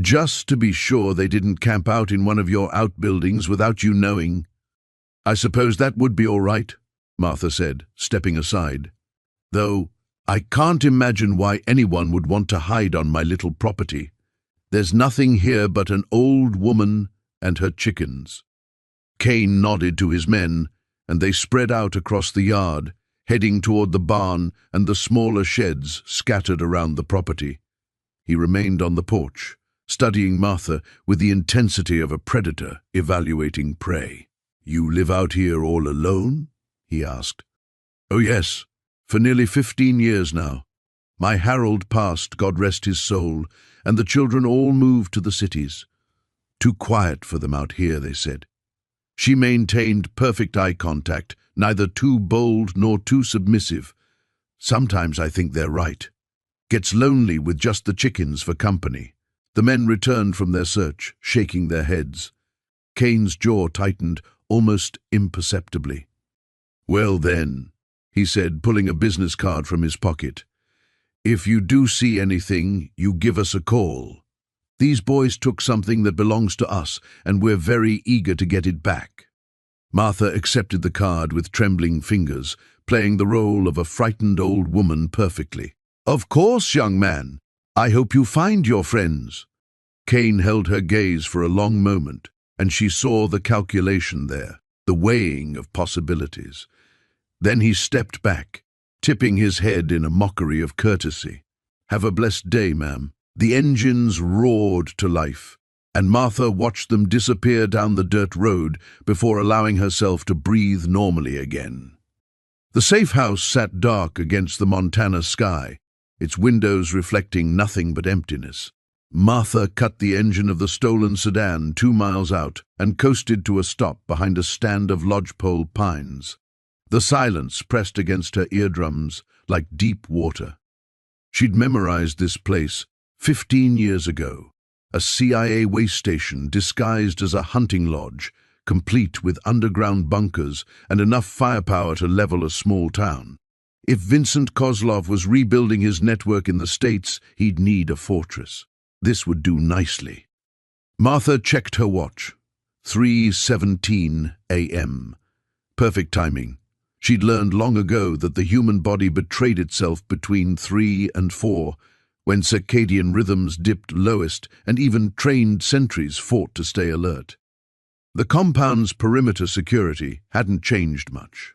Just to be sure they didn't camp out in one of your outbuildings without you knowing. I suppose that would be all right, Martha said, stepping aside. Though I can't imagine why anyone would want to hide on my little property. There's nothing here but an old woman and her chickens. Kane nodded to his men, and they spread out across the yard, heading toward the barn and the smaller sheds scattered around the property. He remained on the porch, studying Martha with the intensity of a predator evaluating prey. You live out here all alone? He asked. Oh yes, for nearly 15 years now. My Harold passed, God rest his soul, and the children all moved to the cities. Too quiet for them out here, they said. She maintained perfect eye contact, neither too bold nor too submissive. Sometimes I think they're right. Gets lonely with just the chickens for company. The men returned from their search, shaking their heads. Kane's jaw tightened almost imperceptibly. Well then, he said, pulling a business card from his pocket. If you do see anything, you give us a call. These boys took something that belongs to us, and we're very eager to get it back. Martha accepted the card with trembling fingers, playing the role of a frightened old woman perfectly. Of course, young man. I hope you find your friends. Kane held her gaze for a long moment, and she saw the calculation there, the weighing of possibilities. Then he stepped back, tipping his head in a mockery of courtesy. Have a blessed day, ma'am. The engines roared to life, and Martha watched them disappear down the dirt road before allowing herself to breathe normally again. The safe house sat dark against the Montana sky, its windows reflecting nothing but emptiness. Martha cut the engine of the stolen sedan 2 miles out and coasted to a stop behind a stand of lodgepole pines. The silence pressed against her eardrums like deep water. She'd memorized this place 15 years ago, a CIA waste station disguised as a hunting lodge, complete with underground bunkers and enough firepower to level a small town. If Vincent Kozlov was rebuilding his network in the States, he'd need a fortress. This would do nicely. Martha checked her watch. 3:17 a.m. Perfect timing. She'd learned long ago that the human body betrayed itself between 3 and 4, when circadian rhythms dipped lowest and even trained sentries fought to stay alert. The compound's perimeter security hadn't changed much.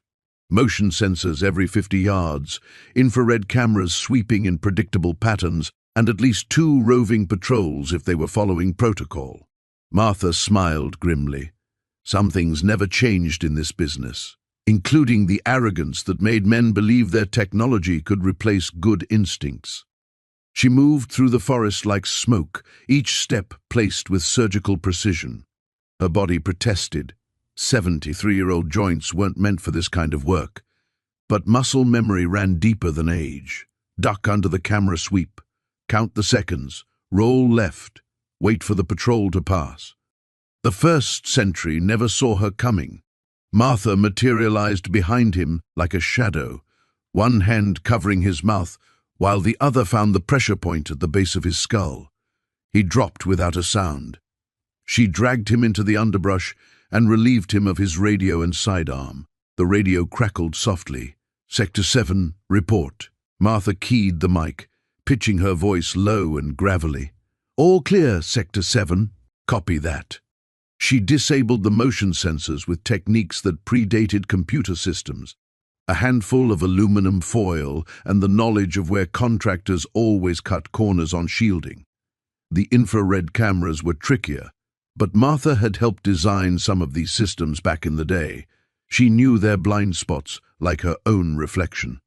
Motion sensors every 50 yards, infrared cameras sweeping in predictable patterns, and at least 2 roving patrols if they were following protocol. Martha smiled grimly. Some things never changed in this business, including the arrogance that made men believe their technology could replace good instincts. She moved through the forest like smoke, each step placed with surgical precision. Her body protested. 73-year-old joints weren't meant for this kind of work. But muscle memory ran deeper than age. Duck under the camera sweep. Count the seconds. Roll left. Wait for the patrol to pass. The first sentry never saw her coming. Martha materialized behind him like a shadow, one hand covering his mouth, while the other found the pressure point at the base of his skull. He dropped without a sound. She dragged him into the underbrush and relieved him of his radio and sidearm. The radio crackled softly. Sector 7, report. Martha keyed the mic, pitching her voice low and gravelly. All clear, Sector 7. Copy that. She disabled the motion sensors with techniques that predated computer systems. A handful of aluminum foil and the knowledge of where contractors always cut corners on shielding. The infrared cameras were trickier, but Martha had helped design some of these systems back in the day. She knew their blind spots like her own reflection.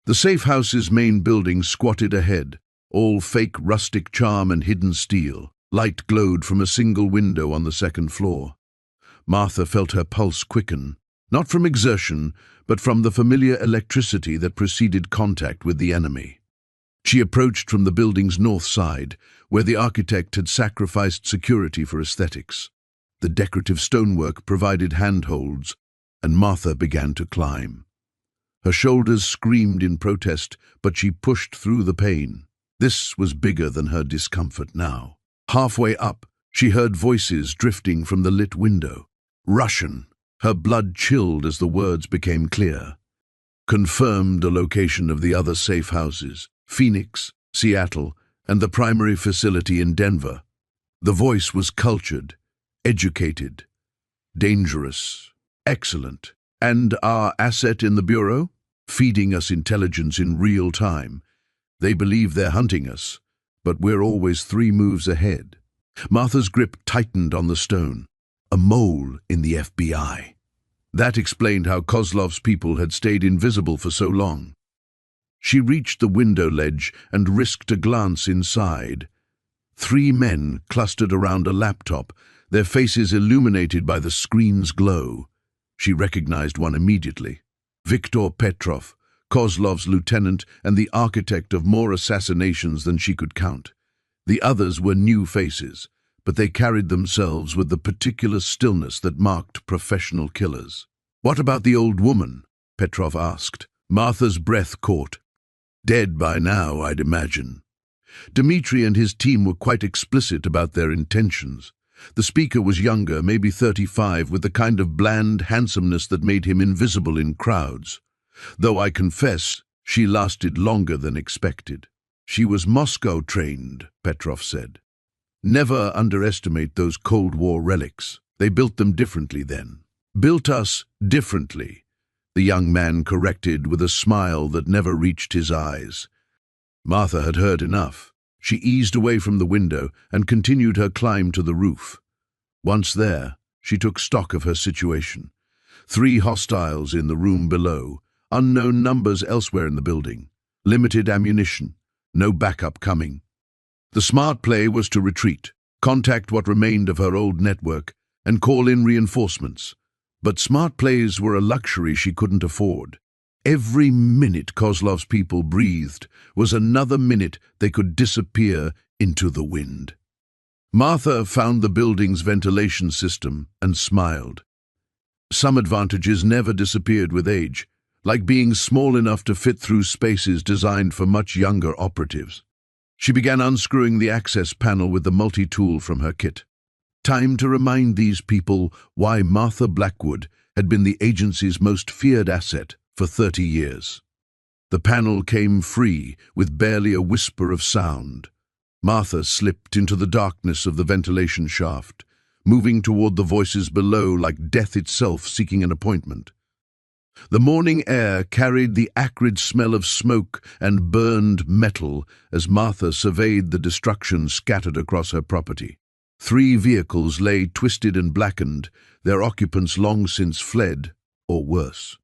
The safe house's main building squatted ahead, all fake rustic charm and hidden steel. Light glowed from a single window on the second floor. Martha felt her pulse quicken, not from exertion, but from the familiar electricity that preceded contact with the enemy. She approached from the building's north side, where the architect had sacrificed security for aesthetics. The decorative stonework provided handholds, and Martha began to climb. Her shoulders screamed in protest, but she pushed through the pain. This was bigger than her discomfort now. Halfway up, she heard voices drifting from the lit window. Russian. Her blood chilled as the words became clear. Confirmed the location of the other safe houses: Phoenix, Seattle, and the primary facility in Denver. The voice was cultured, educated, dangerous, excellent. And our asset in the Bureau? Feeding us intelligence in real time. They believe they're hunting us, but we're always 3 moves ahead. Martha's grip tightened on the stone. A mole in the FBI. That explained how Kozlov's people had stayed invisible for so long. She reached the window ledge and risked a glance inside. 3 men clustered around a laptop, their faces illuminated by the screen's glow. She recognized one immediately. Viktor Petrov, Kozlov's lieutenant and the architect of more assassinations than she could count. The others were new faces, but they carried themselves with the particular stillness that marked professional killers. "What about the old woman?" Petrov asked. Martha's breath caught. "Dead by now, I'd imagine." Dmitri and his team were quite explicit about their intentions. The speaker was younger, maybe 35, with the kind of bland handsomeness that made him invisible in crowds. Though I confess, she lasted longer than expected. "She was Moscow-trained," Petrov said. "Never underestimate those Cold War relics. They built them differently then." "Built us differently," the young man corrected with a smile that never reached his eyes. Martha had heard enough. She eased away from the window and continued her climb to the roof. Once there, she took stock of her situation. 3 hostiles in the room below, unknown numbers elsewhere in the building, limited ammunition, no backup coming. The smart play was to retreat, contact what remained of her old network, and call in reinforcements. But smart plays were a luxury she couldn't afford. Every minute Kozlov's people breathed was another minute they could disappear into the wind. Martha found the building's ventilation system and smiled. Some advantages never disappeared with age, like being small enough to fit through spaces designed for much younger operatives. She began unscrewing the access panel with the multi-tool from her kit. Time to remind these people why Martha Blackwood had been the agency's most feared asset for 30 years. The panel came free, with barely a whisper of sound. Martha slipped into the darkness of the ventilation shaft, moving toward the voices below like death itself seeking an appointment. The morning air carried the acrid smell of smoke and burned metal as Martha surveyed the destruction scattered across her property. 3 vehicles lay twisted and blackened, their occupants long since fled, or worse.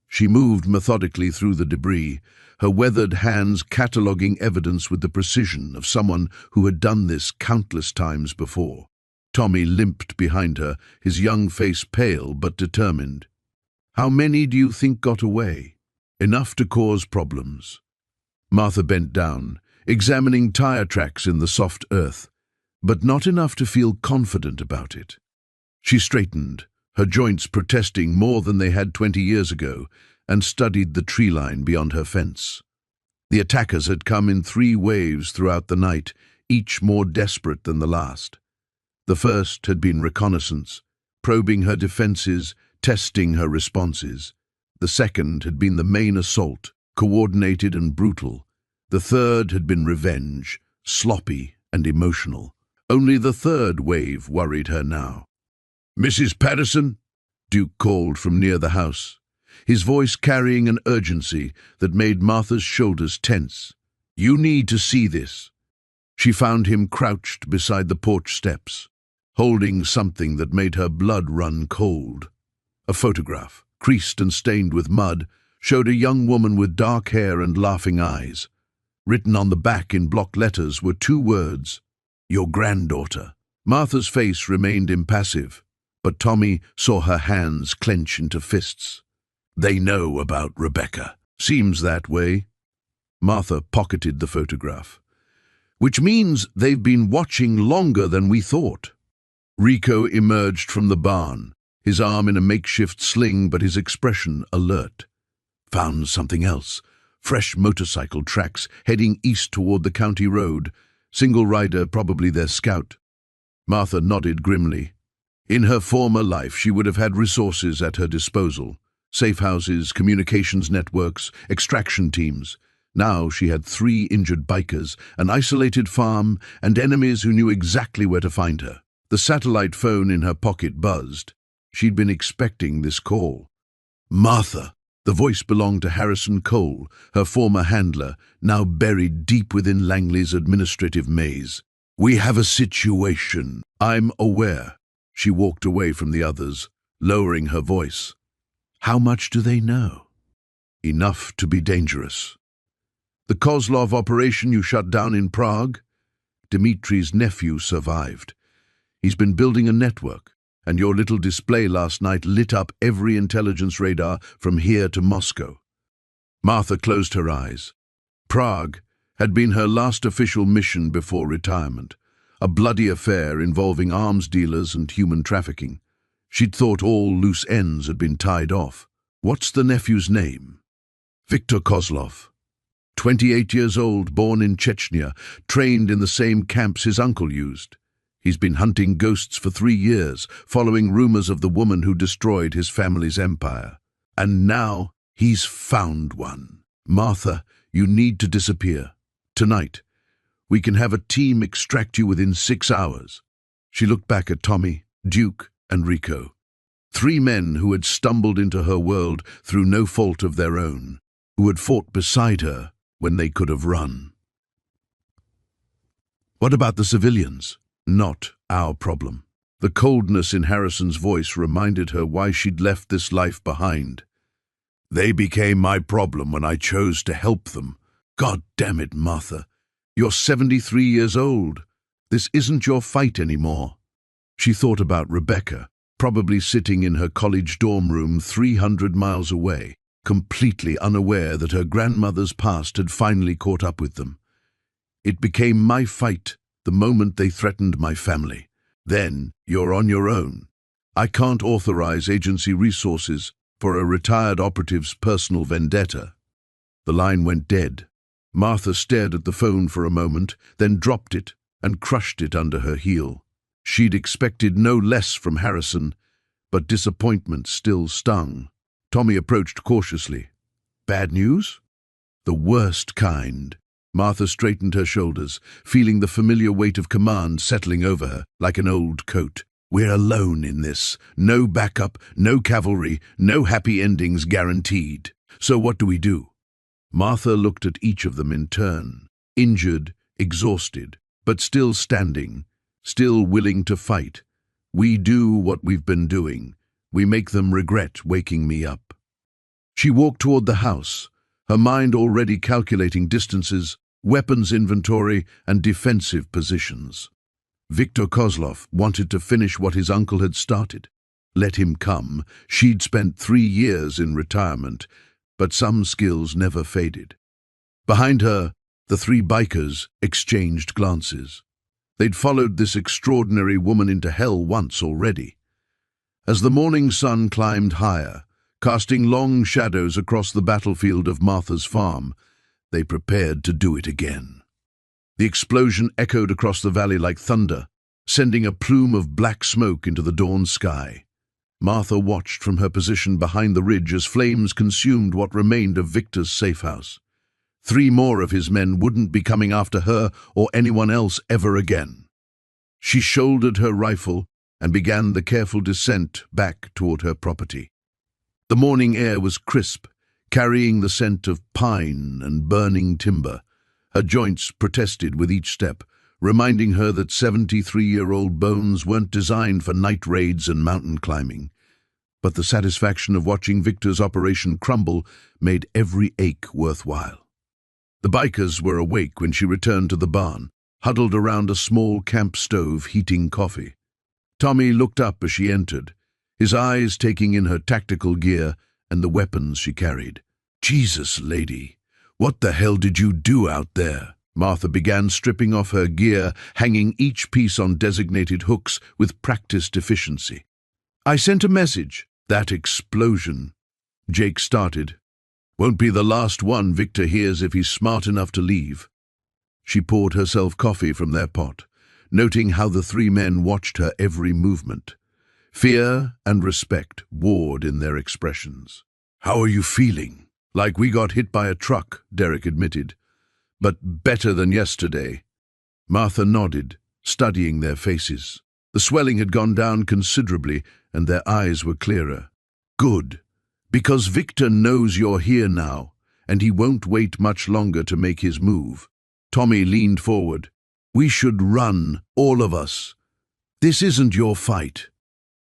She moved methodically through the debris, her weathered hands cataloguing evidence with the precision of someone who had done this countless times before. Tommy limped behind her, his young face pale but determined. "How many do you think got away?" "Enough to cause problems." Martha bent down, examining tire tracks in the soft earth, but not enough to feel confident about it. She straightened, her joints protesting more than they had 20 years ago, and studied the tree line beyond her fence. The attackers had come in 3 waves throughout the night, each more desperate than the last. The first had been reconnaissance, probing her defenses, testing her responses. The second had been the main assault, coordinated and brutal. The third had been revenge, sloppy and emotional. Only the third wave worried her now. "Mrs. Patterson?" Duke called from near the house, his voice carrying an urgency that made Martha's shoulders tense. "You need to see this." She found him crouched beside the porch steps, holding something that made her blood run cold. A photograph, creased and stained with mud, showed a young woman with dark hair and laughing eyes. Written on the back in block letters were 2 words: "Your granddaughter." Martha's face remained impassive, but Tommy saw her hands clench into fists. They know about Rebecca. Seems that way. Martha pocketed the photograph. Which means they've been watching longer than we thought. Rico emerged from the barn, his arm in a makeshift sling but his expression alert. Found something else. Fresh motorcycle tracks heading east toward the county road. Single rider, probably their scout. Martha nodded grimly. In her former life, she would have had resources at her disposal. Safe houses, communications networks, extraction teams. Now she had 3 injured bikers, an isolated farm, and enemies who knew exactly where to find her. The satellite phone in her pocket buzzed. She'd been expecting this call. Martha! The voice belonged to Harrison Cole, her former handler, now buried deep within Langley's administrative maze. We have a situation. I'm aware. She walked away from the others, lowering her voice. How much do they know? Enough to be dangerous. The Kozlov operation you shut down in Prague? Dmitri's nephew survived. He's been building a network, and your little display last night lit up every intelligence radar from here to Moscow. Martha closed her eyes. Prague had been her last official mission before retirement, a bloody affair involving arms dealers and human trafficking. She'd thought all loose ends had been tied off. What's the nephew's name? Viktor Kozlov. 28 years old, born in Chechnya, trained in the same camps his uncle used. He's been hunting ghosts for 3 years, following rumors of the woman who destroyed his family's empire. And now he's found one. Martha, you need to disappear. Tonight. We can have a team extract you within 6 hours. She looked back at Tommy, Duke, and Rico. 3 men who had stumbled into her world through no fault of their own, who had fought beside her when they could have run. What about the civilians? Not our problem. The coldness in Harrison's voice reminded her why she'd left this life behind. They became my problem when I chose to help them. God damn it, Martha. You're 73 years old. This isn't your fight anymore. She thought about Rebecca, probably sitting in her college dorm room 300 miles away, completely unaware that her grandmother's past had finally caught up with them. It became my fight the moment they threatened my family. Then you're on your own. I can't authorize agency resources for a retired operative's personal vendetta. The line went dead. Martha stared at the phone for a moment, then dropped it and crushed it under her heel. She'd expected no less from Harrison, but disappointment still stung. Tommy approached cautiously. Bad news? The worst kind. Martha straightened her shoulders, feeling the familiar weight of command settling over her like an old coat. We're alone in this. No backup, no cavalry, no happy endings guaranteed. So what do we do? Martha looked at each of them in turn, injured, exhausted, but still standing, still willing to fight. We do what we've been doing. We make them regret waking me up. She walked toward the house, her mind already calculating distances, weapons inventory, and defensive positions. Viktor Kozlov wanted to finish what his uncle had started. Let him come. She'd spent 3 years in retirement, but some skills never faded. Behind her, the 3 bikers exchanged glances. They'd followed this extraordinary woman into hell once already. As the morning sun climbed higher, casting long shadows across the battlefield of Martha's farm, they prepared to do it again. The explosion echoed across the valley like thunder, sending a plume of black smoke into the dawn sky. Martha watched from her position behind the ridge as flames consumed what remained of Victor's safe house. 3 more of his men wouldn't be coming after her or anyone else ever again. She shouldered her rifle and began the careful descent back toward her property. The morning air was crisp, carrying the scent of pine and burning timber. Her joints protested with each step, reminding her that 73-year-old bones weren't designed for night raids and mountain climbing. But the satisfaction of watching Victor's operation crumble made every ache worthwhile. The bikers were awake when she returned to the barn, huddled around a small camp stove heating coffee. Tommy looked up as she entered, his eyes taking in her tactical gear and the weapons she carried. "Jesus, lady, what the hell did you do out there?" Martha began stripping off her gear, hanging each piece on designated hooks with practiced efficiency. "I sent a message." "That explosion," Jake started, "won't be the last one Victor hears if he's smart enough to leave." She poured herself coffee from their pot, noting how the three men watched her every movement. Fear and respect warred in their expressions. "How are you feeling?" "Like we got hit by a truck," Derek admitted. "But better than yesterday." Martha nodded, studying their faces. The swelling had gone down considerably, and their eyes were clearer. "Good, because Victor knows you're here now, and he won't wait much longer to make his move." Tommy leaned forward. "We should run, all of us. This isn't your fight."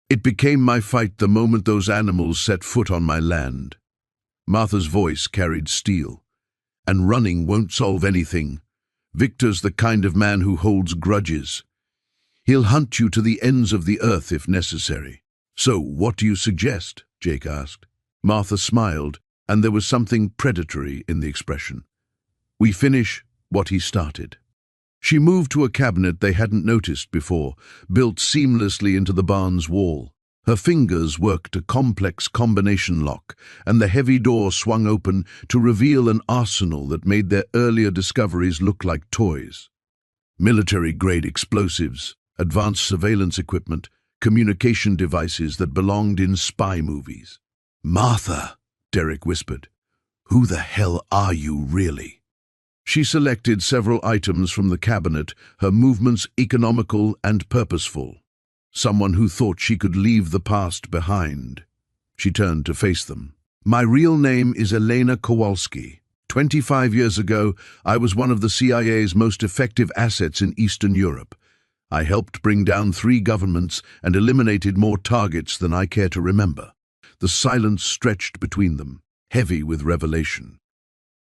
"It became my fight the moment those animals set foot on my land." Martha's voice carried steel. "And running won't solve anything. Victor's the kind of man who holds grudges. He'll hunt you to the ends of the earth if necessary." "So what do you suggest?" Jake asked. Martha smiled, and there was something predatory in the expression. "We finish what he started." She moved to a cabinet they hadn't noticed before, built seamlessly into the barn's wall. Her fingers worked a complex combination lock, and the heavy door swung open to reveal an arsenal that made their earlier discoveries look like toys. Military-grade explosives, advanced surveillance equipment, communication devices that belonged in spy movies. "Martha," Derek whispered, "who the hell are you really?" She selected several items from the cabinet, her movements economical and purposeful. Someone who thought she could leave the past behind. She turned to face them. "My real name is Elena Kowalski. 25 years ago, I was one of the CIA's most effective assets in Eastern Europe. I helped bring down 3 governments and eliminated more targets than I care to remember." The silence stretched between them, heavy with revelation.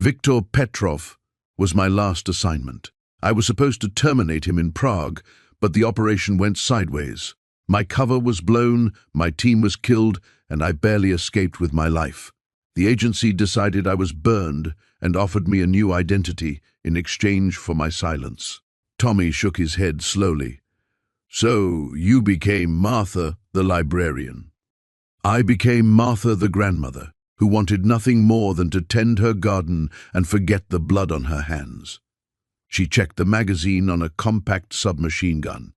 "Viktor Petrov was my last assignment. I was supposed to terminate him in Prague, but the operation went sideways. My cover was blown, my team was killed, and I barely escaped with my life. The agency decided I was burned and offered me a new identity in exchange for my silence." Tommy shook his head slowly. "So you became Martha the librarian." "I became Martha the grandmother, who wanted nothing more than to tend her garden and forget the blood on her hands." She checked the magazine on a compact submachine gun.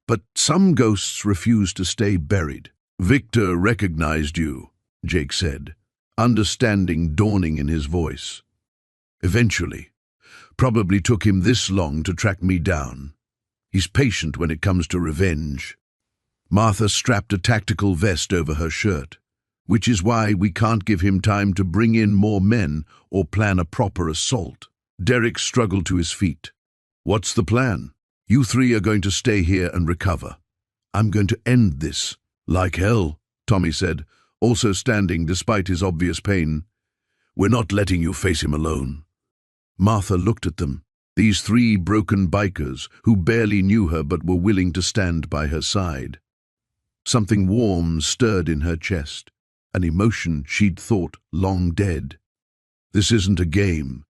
"But some ghosts refuse to stay buried." "Victor recognized you," Jake said, understanding dawning in his voice. "Eventually. Probably took him this long to track me down. He's patient when it comes to revenge." Martha strapped a tactical vest over her shirt. "Which is why we can't give him time to bring in more men or plan a proper assault." Derek struggled to his feet. "What's the plan?" "You 3 are going to stay here and recover. I'm going to end this." "Like hell," Tommy said, also standing despite his obvious pain. "We're not letting you face him alone." Martha looked at them, these 3 broken bikers who barely knew her but were willing to stand by her side. Something warm stirred in her chest, an emotion she'd thought long dead. This isn't a game.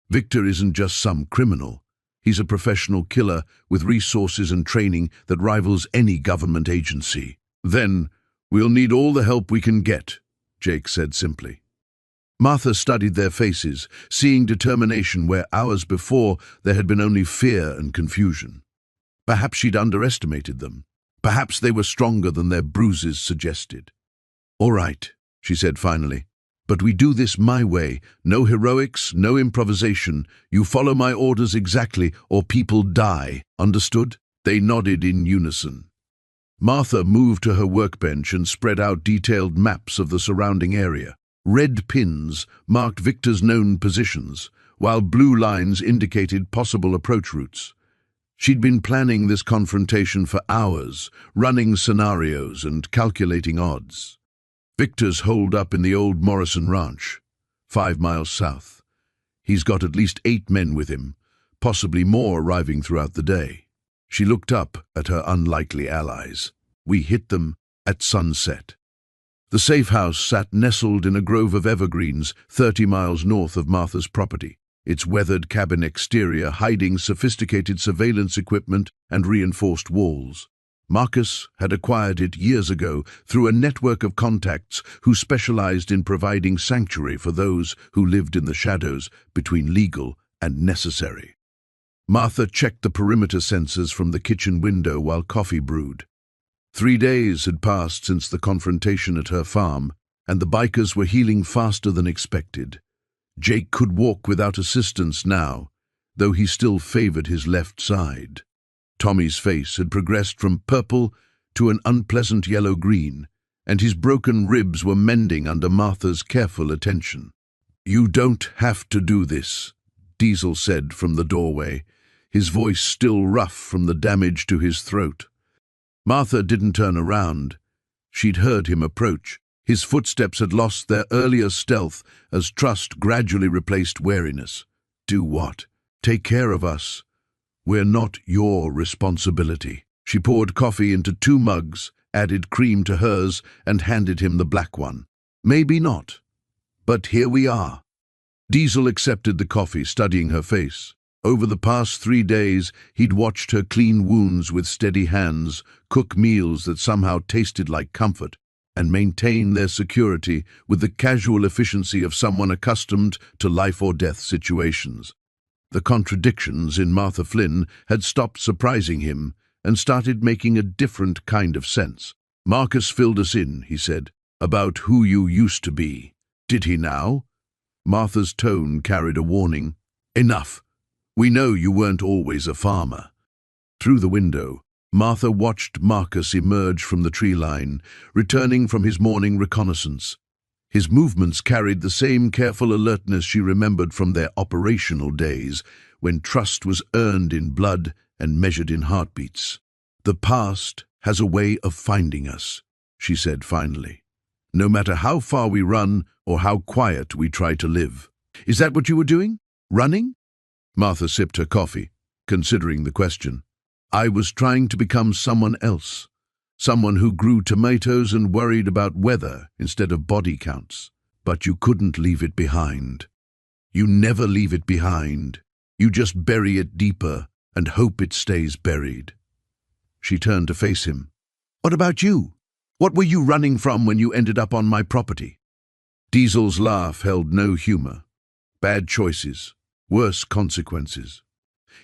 Victor isn't just some criminal. He's a professional killer with resources and training that rivals any government agency. "Then we'll need all the help we can get," Jake said simply. Martha studied their faces, seeing determination where hours before there had been only fear and confusion. Perhaps she'd underestimated them. Perhaps they were stronger than their bruises suggested. "All right," she said finally. "But we do this my way. No heroics, no improvisation. You follow my orders exactly, or people die. Understood?" They nodded in unison. Martha moved to her workbench and spread out detailed maps of the surrounding area. Red pins marked Victor's known positions, while blue lines indicated possible approach routes. She'd been planning this confrontation for hours, running scenarios and calculating odds. Victor's holed up in the old Morrison Ranch, 5 miles south. He's got at least 8 men with him, possibly more arriving throughout the day. She looked up at her unlikely allies. We hit them at sunset. The safe house sat nestled in a grove of evergreens 30 miles north of Martha's property, its weathered cabin exterior hiding sophisticated surveillance equipment and reinforced walls. Marcus had acquired it years ago through a network of contacts who specialized in providing sanctuary for those who lived in the shadows between legal and necessary. Martha checked the perimeter sensors from the kitchen window while coffee brewed. 3 days had passed since the confrontation at her farm, and the bikers were healing faster than expected. Jake could walk without assistance now, though he still favored his left side. Tommy's face had progressed from purple to an unpleasant yellow-green, and his broken ribs were mending under Martha's careful attention. "You don't have to do this," Diesel said from the doorway, his voice still rough from the damage to his throat. Martha didn't turn around. She'd heard him approach. His footsteps had lost their earlier stealth as trust gradually replaced wariness. "Do what? Take care of us. We're not your responsibility." She poured coffee into 2 mugs, added cream to hers, and handed him the black one. "Maybe not, but here we are." Diesel accepted the coffee, studying her face. Over the past 3 days, he'd watched her clean wounds with steady hands, cook meals that somehow tasted like comfort, and maintain their security with the casual efficiency of someone accustomed to life-or-death situations. The contradictions in Martha Flynn had stopped surprising him and started making a different kind of sense. "Marcus filled us in," he said, "about who you used to be. Did he now?" Martha's tone carried a warning. "Enough. We know you weren't always a farmer." Through the window, Martha watched Marcus emerge from the tree line, returning from his morning reconnaissance. His movements carried the same careful alertness she remembered from their operational days, when trust was earned in blood and measured in heartbeats. "The past has a way of finding us," she said finally, "no matter how far we run or how quiet we try to live." "Is that what you were doing? Running?" Martha sipped her coffee, considering the question. "I was trying to become someone else. Someone who grew tomatoes and worried about weather instead of body counts. But you couldn't leave it behind. You never leave it behind. You just bury it deeper and hope it stays buried." She turned to face him. "What about you? What were you running from when you ended up on my property?" Diesel's laugh held no humor. Bad choices, worse consequences.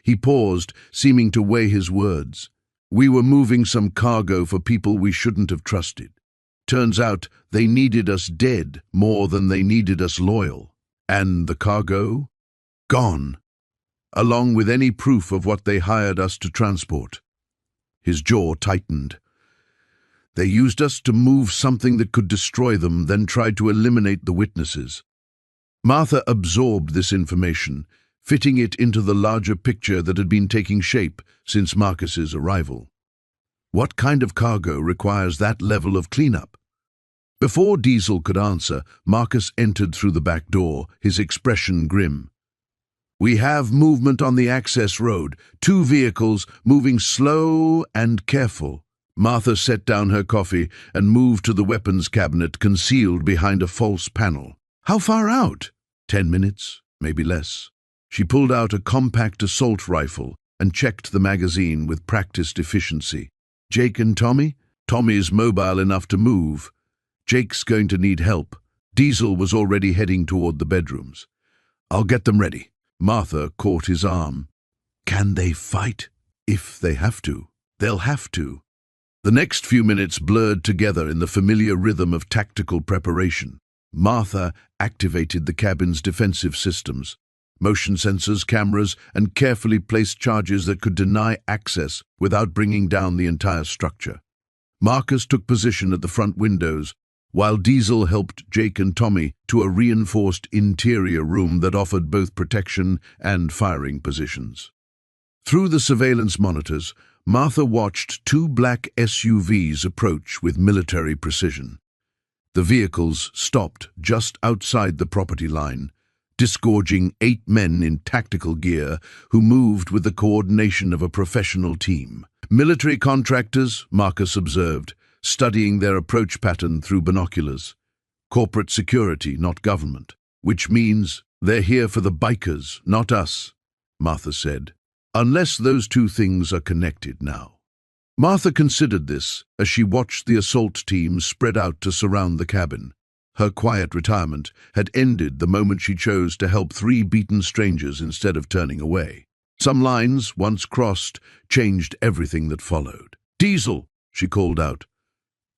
He paused, seeming to weigh his words. "We were moving some cargo for people we shouldn't have trusted. Turns out they needed us dead more than they needed us loyal. And the cargo? Gone, along with any proof of what they hired us to transport." His jaw tightened. "They used us to move something that could destroy them, then tried to eliminate the witnesses." Martha absorbed this information, fitting it into the larger picture that had been taking shape since Marcus's arrival. What kind of cargo requires that level of cleanup? Before Diesel could answer, Marcus entered through the back door, his expression grim. "We have movement on the access road, 2 vehicles moving slow and careful." Martha set down her coffee and moved to the weapons cabinet concealed behind a false panel. "How far out?" 10 minutes, maybe less. She pulled out a compact assault rifle and checked the magazine with practiced efficiency. "Jake and Tommy?" "Tommy's mobile enough to move. Jake's going to need help." Diesel was already heading toward the bedrooms. "I'll get them ready." Martha caught his arm. "Can they fight?" "If they have to, they'll have to." The next few minutes blurred together in the familiar rhythm of tactical preparation. Martha activated the cabin's defensive systems. Motion sensors, cameras, and carefully placed charges that could deny access without bringing down the entire structure. Marcus took position at the front windows, while Diesel helped Jake and Tommy to a reinforced interior room that offered both protection and firing positions. Through the surveillance monitors, Martha watched 2 black SUVs approach with military precision. The vehicles stopped just outside the property line, disgorging 8 men in tactical gear who moved with the coordination of a professional team. Military contractors, Marcus observed, studying their approach pattern through binoculars. Corporate security, not government. Which means they're here for the bikers, not us, Martha said. Unless those two things are connected now. Martha considered this as she watched the assault team spread out to surround the cabin. Her quiet retirement had ended the moment she chose to help 3 beaten strangers instead of turning away. Some lines, once crossed, changed everything that followed. "Diesel," she called out.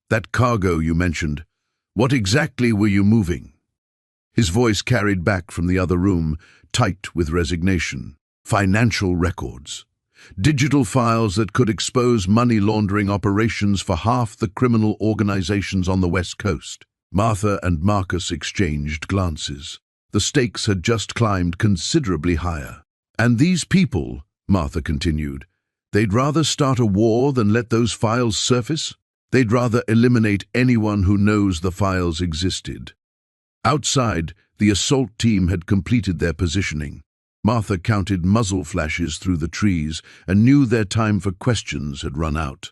"That cargo you mentioned, what exactly were you moving?" His voice carried back from the other room, tight with resignation. "Financial records. Digital files that could expose money laundering operations for half the criminal organizations on the West Coast." Martha and Marcus exchanged glances. The stakes had just climbed considerably higher. "And these people," Martha continued, "they'd rather start a war than let those files surface? They'd rather eliminate anyone who knows the files existed." Outside, the assault team had completed their positioning. Martha counted muzzle flashes through the trees and knew their time for questions had run out.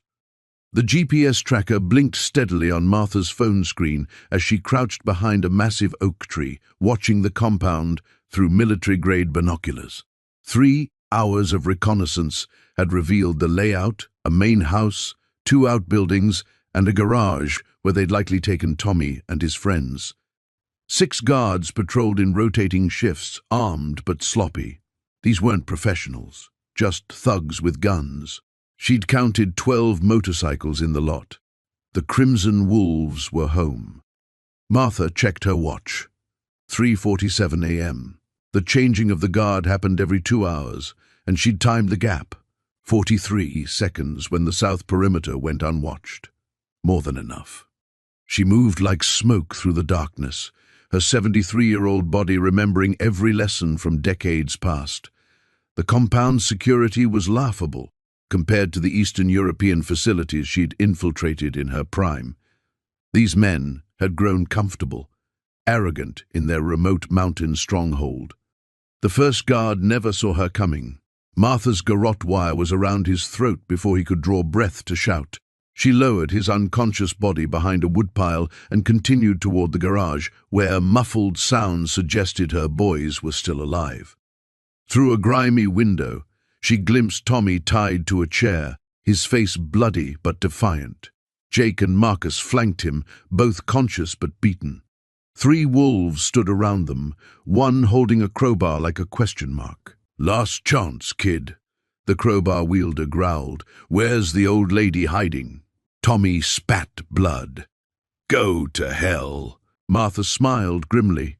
The GPS tracker blinked steadily on Martha's phone screen as she crouched behind a massive oak tree, watching the compound through military-grade binoculars. 3 hours of reconnaissance had revealed the layout, a main house, 2 outbuildings, and a garage where they'd likely taken Tommy and his friends. 6 guards patrolled in rotating shifts, armed but sloppy. These weren't professionals, just thugs with guns. She'd counted 12 motorcycles in the lot. The Crimson Wolves were home. Martha checked her watch. 3:47 a.m. The changing of the guard happened every 2 hours, and she'd timed the gap. 43 seconds when the south perimeter went unwatched. More than enough. She moved like smoke through the darkness, her 73-year-old body remembering every lesson from decades past. The compound's security was laughable compared to the Eastern European facilities she'd infiltrated in her prime. These men had grown comfortable, arrogant in their remote mountain stronghold. The first guard never saw her coming. Martha's garrote wire was around his throat before he could draw breath to shout. She lowered his unconscious body behind a woodpile and continued toward the garage, where muffled sounds suggested her boys were still alive. Through a grimy window, she glimpsed Tommy tied to a chair, his face bloody but defiant. Jake and Marcus flanked him, both conscious but beaten. 3 wolves stood around them, one holding a crowbar like a question mark. "Last chance, kid," the crowbar wielder growled. "Where's the old lady hiding?" Tommy spat blood. "Go to hell." Martha smiled grimly.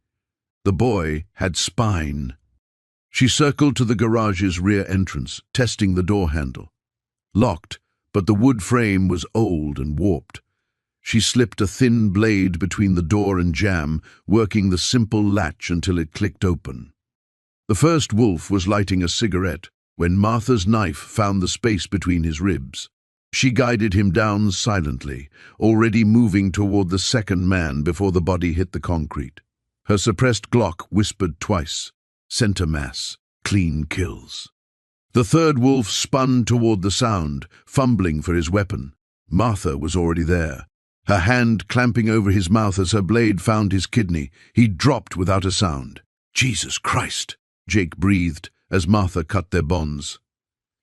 The boy had spine. She circled to the garage's rear entrance, testing the door handle. Locked, but the wood frame was old and warped. She slipped a thin blade between the door and jamb, working the simple latch until it clicked open. The first wolf was lighting a cigarette when Martha's knife found the space between his ribs. She guided him down silently, already moving toward the second man before the body hit the concrete. Her suppressed Glock whispered twice, "Center mass, clean kills." The third wolf spun toward the sound, fumbling for his weapon. Martha was already there, her hand clamping over his mouth as her blade found his kidney. He dropped without a sound. "Jesus Christ," Jake breathed as Martha cut their bonds.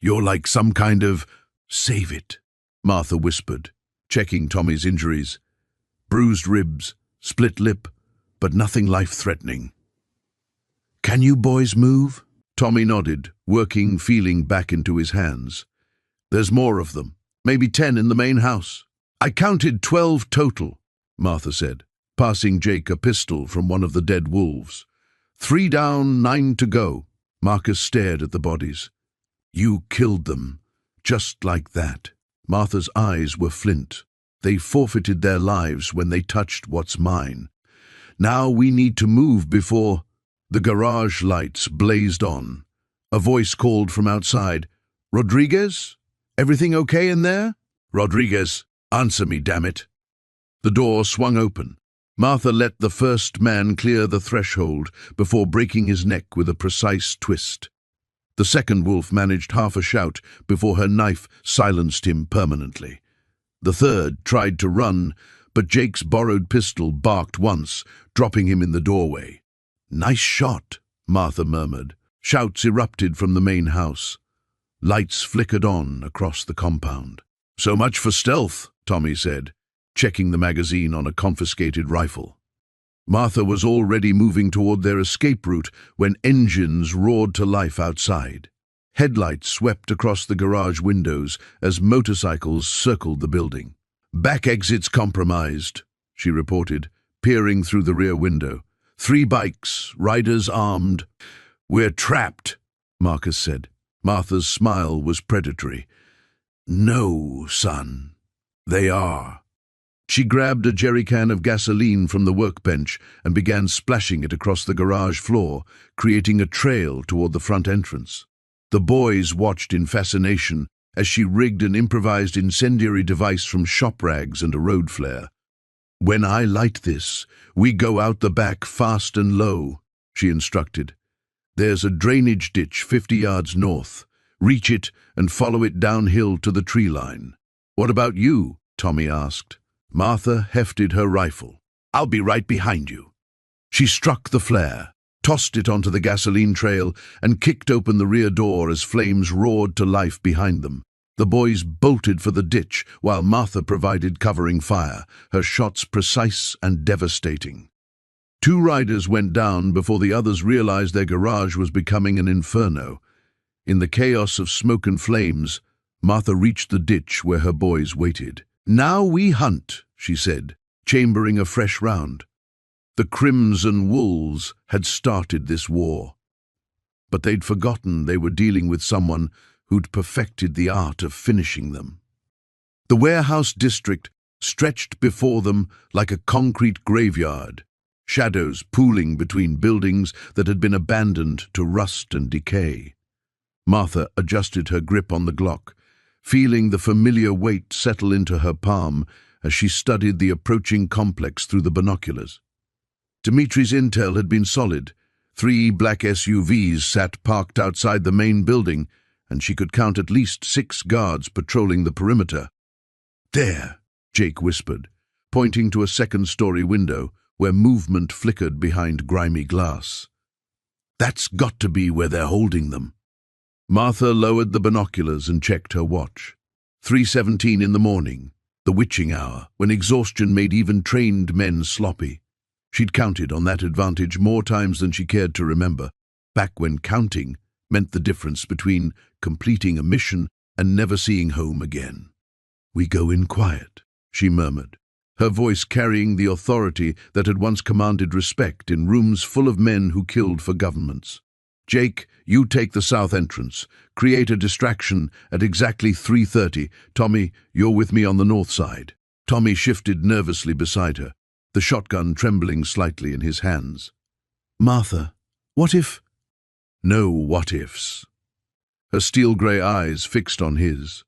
"You're like some kind of—" "Save it," Martha whispered, checking Tommy's injuries. Bruised ribs, split lip, but nothing life-threatening. "Can you boys move?" Tommy nodded, working feeling back into his hands. "There's more of them, maybe 10 in the main house." "I counted 12 total," Martha said, passing Jake a pistol from one of the dead wolves. 3 down, 9 to go. Marcus stared at the bodies. "You killed them, just like that." Martha's eyes were flint. "They forfeited their lives when they touched what's mine. Now we need to move before—" The garage lights blazed on. A voice called from outside, "Rodriguez? Everything okay in there? Rodriguez, answer me, damn it." The door swung open. Martha let the first man clear the threshold before breaking his neck with a precise twist. The second wolf managed half a shout before her knife silenced him permanently. The third tried to run, but Jake's borrowed pistol barked once, dropping him in the doorway. "Nice shot," Martha murmured. Shouts erupted from the main house. Lights flickered on across the compound. "So much for stealth," Tommy said, checking the magazine on a confiscated rifle. Martha was already moving toward their escape route when engines roared to life outside. Headlights swept across the garage windows as motorcycles circled the building. "Back exits compromised," she reported, peering through the rear window. "3 bikes, riders armed." "We're trapped," Marcus said. Martha's smile was predatory. "No, son, they are." She grabbed a jerrycan of gasoline from the workbench and began splashing it across the garage floor, creating a trail toward the front entrance. The boys watched in fascination as she rigged an improvised incendiary device from shop rags and a road flare. "When I light this, we go out the back fast and low," she instructed. "There's a drainage ditch 50 yards north. Reach it and follow it downhill to the tree line." "What about you?" Tommy asked. Martha hefted her rifle. "I'll be right behind you." She struck the flare, tossed it onto the gasoline trail, and kicked open the rear door as flames roared to life behind them. The boys bolted for the ditch while Martha provided covering fire, her shots precise and devastating. 2 riders went down before the others realized their garage was becoming an inferno. In the chaos of smoke and flames, Martha reached the ditch where her boys waited. "Now we hunt," she said, chambering a fresh round. The Crimson Wolves had started this war, but they'd forgotten they were dealing with someone who'd perfected the art of finishing them. The warehouse district stretched before them like a concrete graveyard, shadows pooling between buildings that had been abandoned to rust and decay. Martha adjusted her grip on the Glock, feeling the familiar weight settle into her palm as she studied the approaching complex through the binoculars. Dimitri's intel had been solid. 3 black SUVs sat parked outside the main building, and she could count at least 6 guards patrolling the perimeter. "There," Jake whispered, pointing to a second-story window where movement flickered behind grimy glass. "That's got to be where they're holding them." Martha lowered the binoculars and checked her watch. 3:17 in the morning, the witching hour, when exhaustion made even trained men sloppy. She'd counted on that advantage more times than she cared to remember, back when counting meant the difference between completing a mission and never seeing home again. "We go in quiet," she murmured, her voice carrying the authority that had once commanded respect in rooms full of men who killed for governments. "Jake, you take the south entrance. Create a distraction at exactly 3:30. Tommy, you're with me on the north side." Tommy shifted nervously beside her, the shotgun trembling slightly in his hands. "Martha, what if—" "No what-ifs." Her steel-grey eyes fixed on his.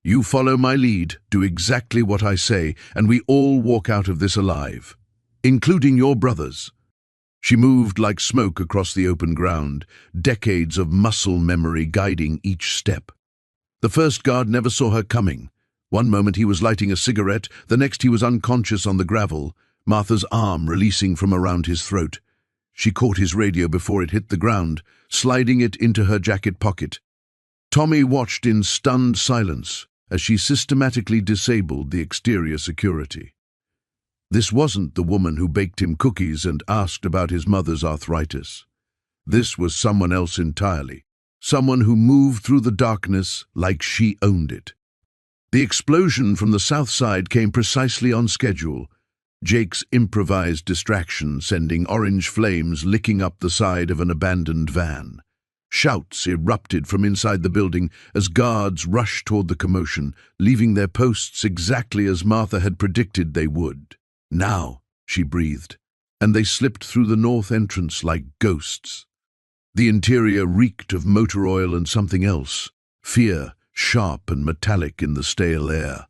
"You follow my lead, do exactly what I say, and we all walk out of this alive, including your brothers." She moved like smoke across the open ground, decades of muscle memory guiding each step. The first guard never saw her coming. One moment he was lighting a cigarette, the next he was unconscious on the gravel, Martha's arm releasing from around his throat. She caught his radio before it hit the ground, sliding it into her jacket pocket. Tommy watched in stunned silence as she systematically disabled the exterior security. This wasn't the woman who baked him cookies and asked about his mother's arthritis. This was someone else entirely, someone who moved through the darkness like she owned it. The explosion from the south side came precisely on schedule, Jake's improvised distraction sending orange flames licking up the side of an abandoned van. Shouts erupted from inside the building as guards rushed toward the commotion, leaving their posts exactly as Martha had predicted they would. "Now," she breathed, and they slipped through the north entrance like ghosts. The interior reeked of motor oil and something else, fear, sharp and metallic in the stale air.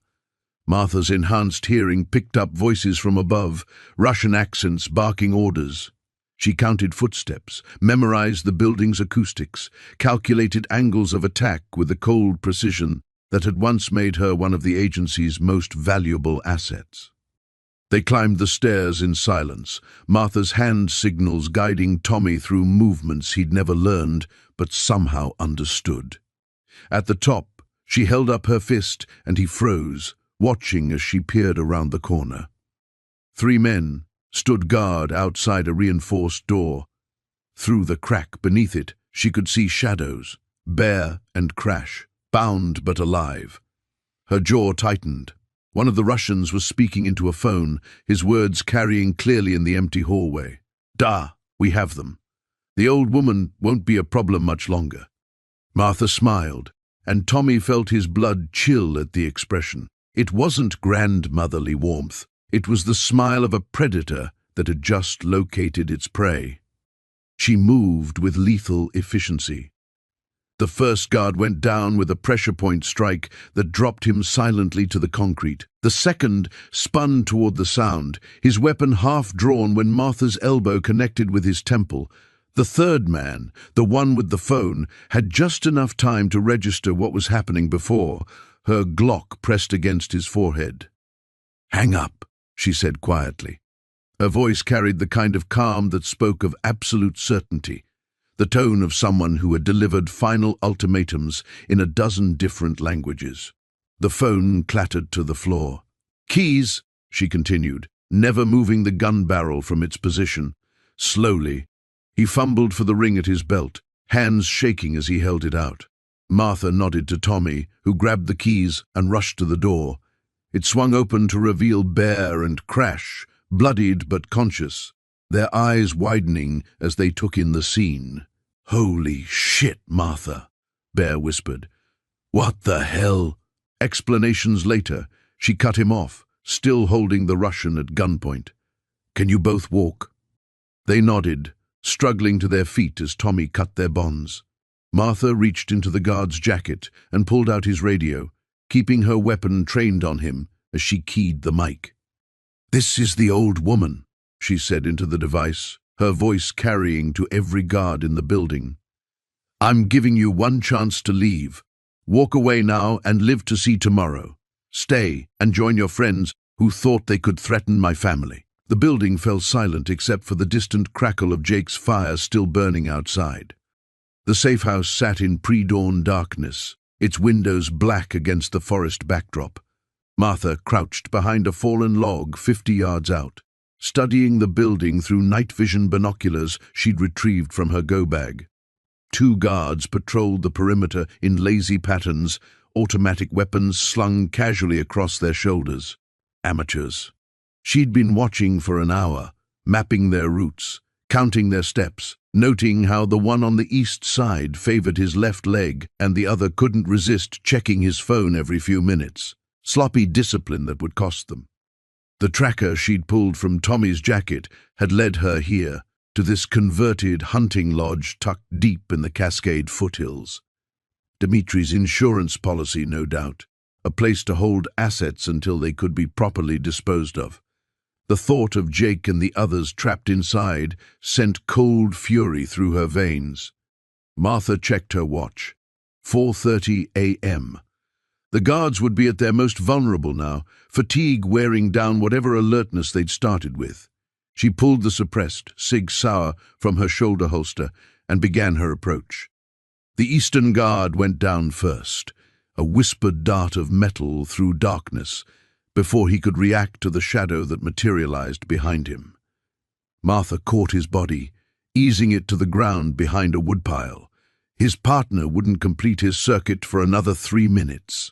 Martha's enhanced hearing picked up voices from above, Russian accents barking orders. She counted footsteps, memorized the building's acoustics, calculated angles of attack with the cold precision that had once made her one of the agency's most valuable assets. They climbed the stairs in silence, Martha's hand signals guiding Tommy through movements he'd never learned but somehow understood. At the top, she held up her fist and he froze, watching as she peered around the corner. 3 men stood guard outside a reinforced door. Through the crack beneath it, she could see shadows, Bear and Crash, bound but alive. Her jaw tightened. One of the Russians was speaking into a phone, his words carrying clearly in the empty hallway. "Da, we have them. The old woman won't be a problem much longer." Martha smiled, and Tommy felt his blood chill at the expression. It wasn't grandmotherly warmth. It was the smile of a predator that had just located its prey. She moved with lethal efficiency. The first guard went down with a pressure point strike that dropped him silently to the concrete. The second spun toward the sound, his weapon half drawn when Martha's elbow connected with his temple. The third man, the one with the phone, had just enough time to register what was happening before her Glock pressed against his forehead. "Hang up," she said quietly. Her voice carried the kind of calm that spoke of absolute certainty, the tone of someone who had delivered final ultimatums in a dozen different languages. The phone clattered to the floor. "Keys," she continued, never moving the gun barrel from its position. Slowly, he fumbled for the ring at his belt, hands shaking as he held it out. Martha nodded to Tommy, who grabbed the keys and rushed to the door. It swung open to reveal Bear and Crash, bloodied but conscious, their eyes widening as they took in the scene. "Holy shit, Martha," Bear whispered. "What the hell?" Explanations later, she cut him off, still holding the Russian at gunpoint. "Can you both walk?" They nodded, struggling to their feet as Tommy cut their bonds. Martha reached into the guard's jacket and pulled out his radio, keeping her weapon trained on him as she keyed the mic. "This is the old woman," she said into the device, her voice carrying to every guard in the building. "I'm giving you one chance to leave. Walk away now and live to see tomorrow. Stay and join your friends who thought they could threaten my family." The building fell silent except for the distant crackle of Jake's fire still burning outside. The safe house sat in pre-dawn darkness, its windows black against the forest backdrop. Martha crouched behind a fallen log 50 yards out, studying the building through night vision binoculars she'd retrieved from her go-bag. 2 guards patrolled the perimeter in lazy patterns, automatic weapons slung casually across their shoulders. Amateurs. She'd been watching for an hour, mapping their routes, counting their steps, noting how the one on the east side favored his left leg and the other couldn't resist checking his phone every few minutes. Sloppy discipline that would cost them. The tracker she'd pulled from Tommy's jacket had led her here, to this converted hunting lodge tucked deep in the Cascade foothills. Dimitri's insurance policy, no doubt, a place to hold assets until they could be properly disposed of. The thought of Jake and the others trapped inside sent cold fury through her veins. Martha checked her watch. 4:30 a.m. The guards would be at their most vulnerable now, fatigue wearing down whatever alertness they'd started with. She pulled the suppressed Sig Sauer from her shoulder holster and began her approach. The Eastern Guard went down first, a whispered dart of metal through darkness, before he could react to the shadow that materialized behind him. Martha caught his body, easing it to the ground behind a woodpile. His partner wouldn't complete his circuit for another 3 minutes.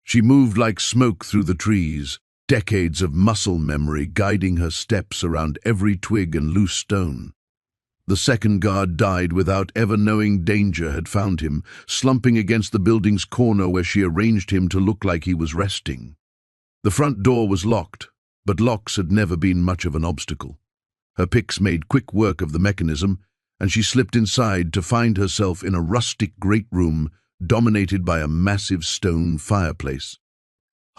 She moved like smoke through the trees, decades of muscle memory guiding her steps around every twig and loose stone. The second guard died without ever knowing danger had found him, slumping against the building's corner where she arranged him to look like he was resting. The front door was locked, but locks had never been much of an obstacle. Her picks made quick work of the mechanism, and she slipped inside to find herself in a rustic great room dominated by a massive stone fireplace.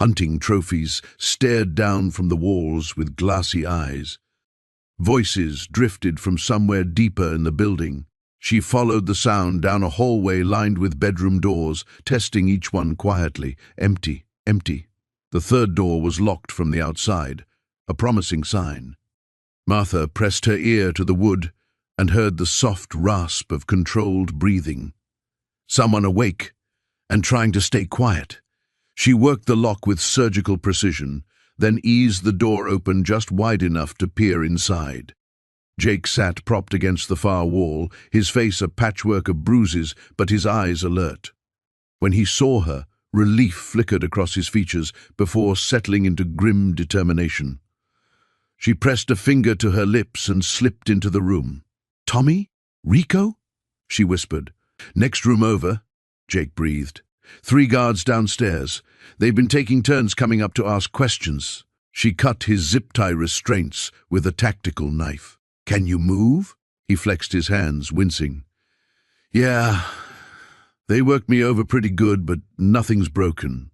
hunting trophies, stared down from the walls with glassy eyes. Voices drifted from somewhere deeper in the building. She followed the sound down a hallway lined with bedroom doors, testing each one quietly. Empty, empty. The third door was locked from the outside, a promising sign. Martha pressed her ear to the wood and heard the soft rasp of controlled breathing. Someone awake and trying to stay quiet. She worked the lock with surgical precision, then eased the door open just wide enough to peer inside. Jake sat propped against the far wall, his face a patchwork of bruises, but his eyes alert. When he saw her, relief flickered across his features before settling into grim determination. She pressed a finger to her lips and slipped into the room. "Tommy? Rico?" she whispered. "Next room over," Jake breathed. "3 guards downstairs. They've been taking turns coming up to ask questions." She cut his zip-tie restraints with a tactical knife. "Can you move?" He flexed his hands, wincing. "Yeah, they worked me over pretty good, but nothing's broken."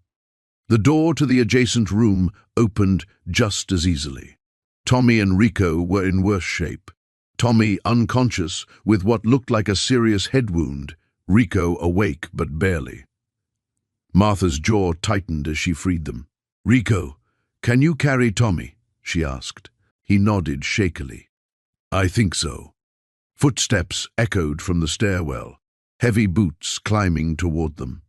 The door to the adjacent room opened just as easily. Tommy and Rico were in worse shape. Tommy unconscious with what looked like a serious head wound, Rico awake but barely. Martha's jaw tightened as she freed them. "Rico, can you carry Tommy?" she asked. He nodded shakily. "I think so." Footsteps echoed from the stairwell, heavy boots climbing toward them.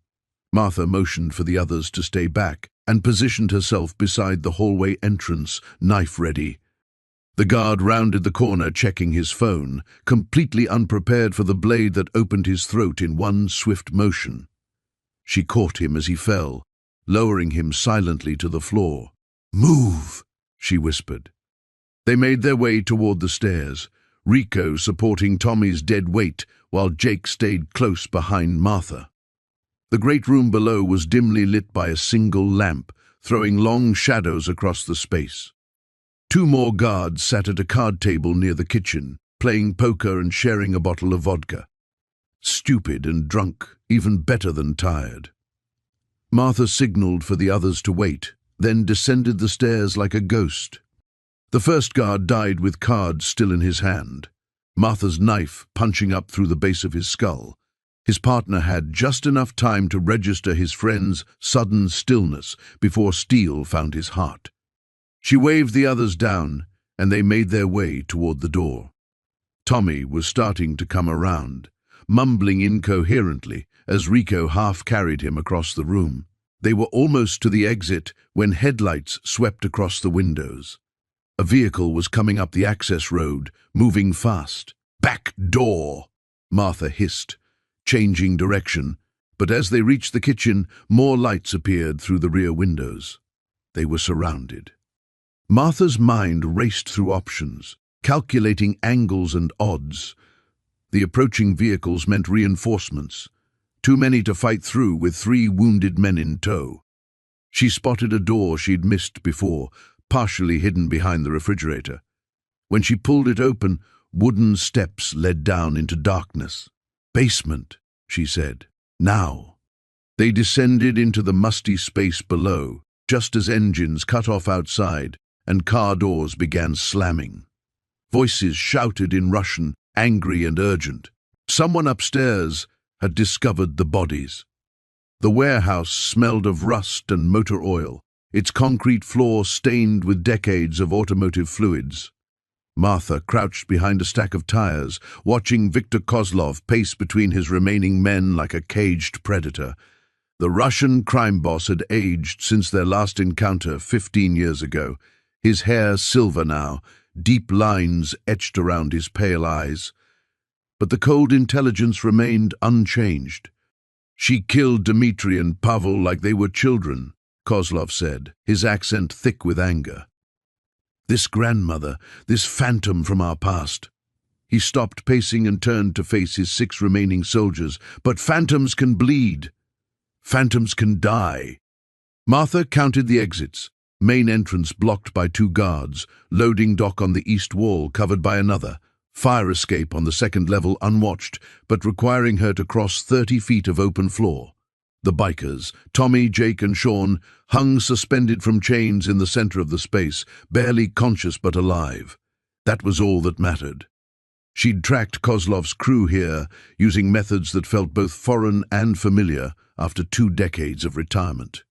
Martha motioned for the others to stay back and positioned herself beside the hallway entrance, knife ready. The guard rounded the corner, checking his phone, completely unprepared for the blade that opened his throat in one swift motion. She caught him as he fell, lowering him silently to the floor. "Move," she whispered. They made their way toward the stairs, Rico supporting Tommy's dead weight while Jake stayed close behind Martha. The great room below was dimly lit by a single lamp, throwing long shadows across the space. 2 more guards sat at a card table near the kitchen, playing poker and sharing a bottle of vodka. Stupid and drunk, even better than tired. Martha signaled for the others to wait, then descended the stairs like a ghost. The first guard died with cards still in his hand, Martha's knife punching up through the base of his skull. His partner had just enough time to register his friend's sudden stillness before steel found his heart. She waved the others down, and they made their way toward the door. Tommy was starting to come around, mumbling incoherently as Rico half-carried him across the room. They were almost to the exit when headlights swept across the windows. A vehicle was coming up the access road, moving fast. "Back door!" Martha hissed, changing direction, but as they reached the kitchen, more lights appeared through the rear windows. They were surrounded. Martha's mind raced through options, calculating angles and odds. The approaching vehicles meant reinforcements, too many to fight through with 3 wounded men in tow. She spotted a door she'd missed before, partially hidden behind the refrigerator. When she pulled it open, wooden steps led down into darkness. "Basement," she said. "Now." They descended into the musty space below, just as engines cut off outside and car doors began slamming. Voices shouted in Russian, angry and urgent. Someone upstairs had discovered the bodies. The warehouse smelled of rust and motor oil, its concrete floor stained with decades of automotive fluids. Martha crouched behind a stack of tires, watching Viktor Kozlov pace between his remaining men like a caged predator. The Russian crime boss had aged since their last encounter 15 years ago, his hair silver now, deep lines etched around his pale eyes. But the cold intelligence remained unchanged. "She killed Dmitri and Pavel like they were children," Kozlov said, his accent thick with anger. "This grandmother, this phantom from our past." He stopped pacing and turned to face his 6 remaining soldiers. "But phantoms can bleed. Phantoms can die." Martha counted the exits. Main entrance blocked by 2 guards, loading dock on the east wall covered by another, fire escape on the second level unwatched, but requiring her to cross 30 feet of open floor. The bikers, Tommy, Jake, and Sean, hung suspended from chains in the center of the space, barely conscious but alive. That was all that mattered. She'd tracked Kozlov's crew here, using methods that felt both foreign and familiar after 2 decades of retirement.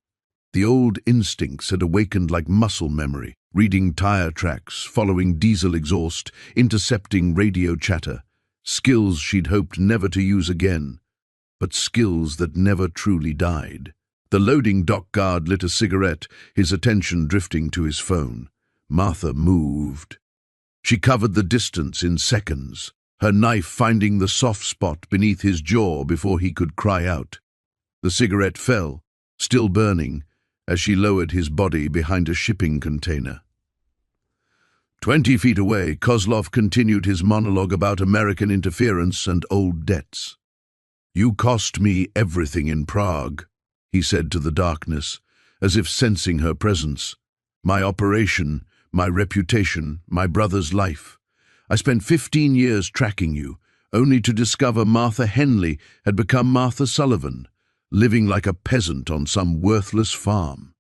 The old instincts had awakened like muscle memory, reading tire tracks, following diesel exhaust, intercepting radio chatter, skills she'd hoped never to use again, but skills that never truly died. The loading dock guard lit a cigarette, his attention drifting to his phone. Martha moved. She covered the distance in seconds, her knife finding the soft spot beneath his jaw before he could cry out. The cigarette fell, still burning, as she lowered his body behind a shipping container. 20 feet away, Kozlov continued his monologue about American interference and old debts. "You cost me everything in Prague," he said to the darkness, as if sensing her presence. "My operation, my reputation, my brother's life. I spent 15 years tracking you, only to discover Martha Henley had become Martha Sullivan, living like a peasant on some worthless farm."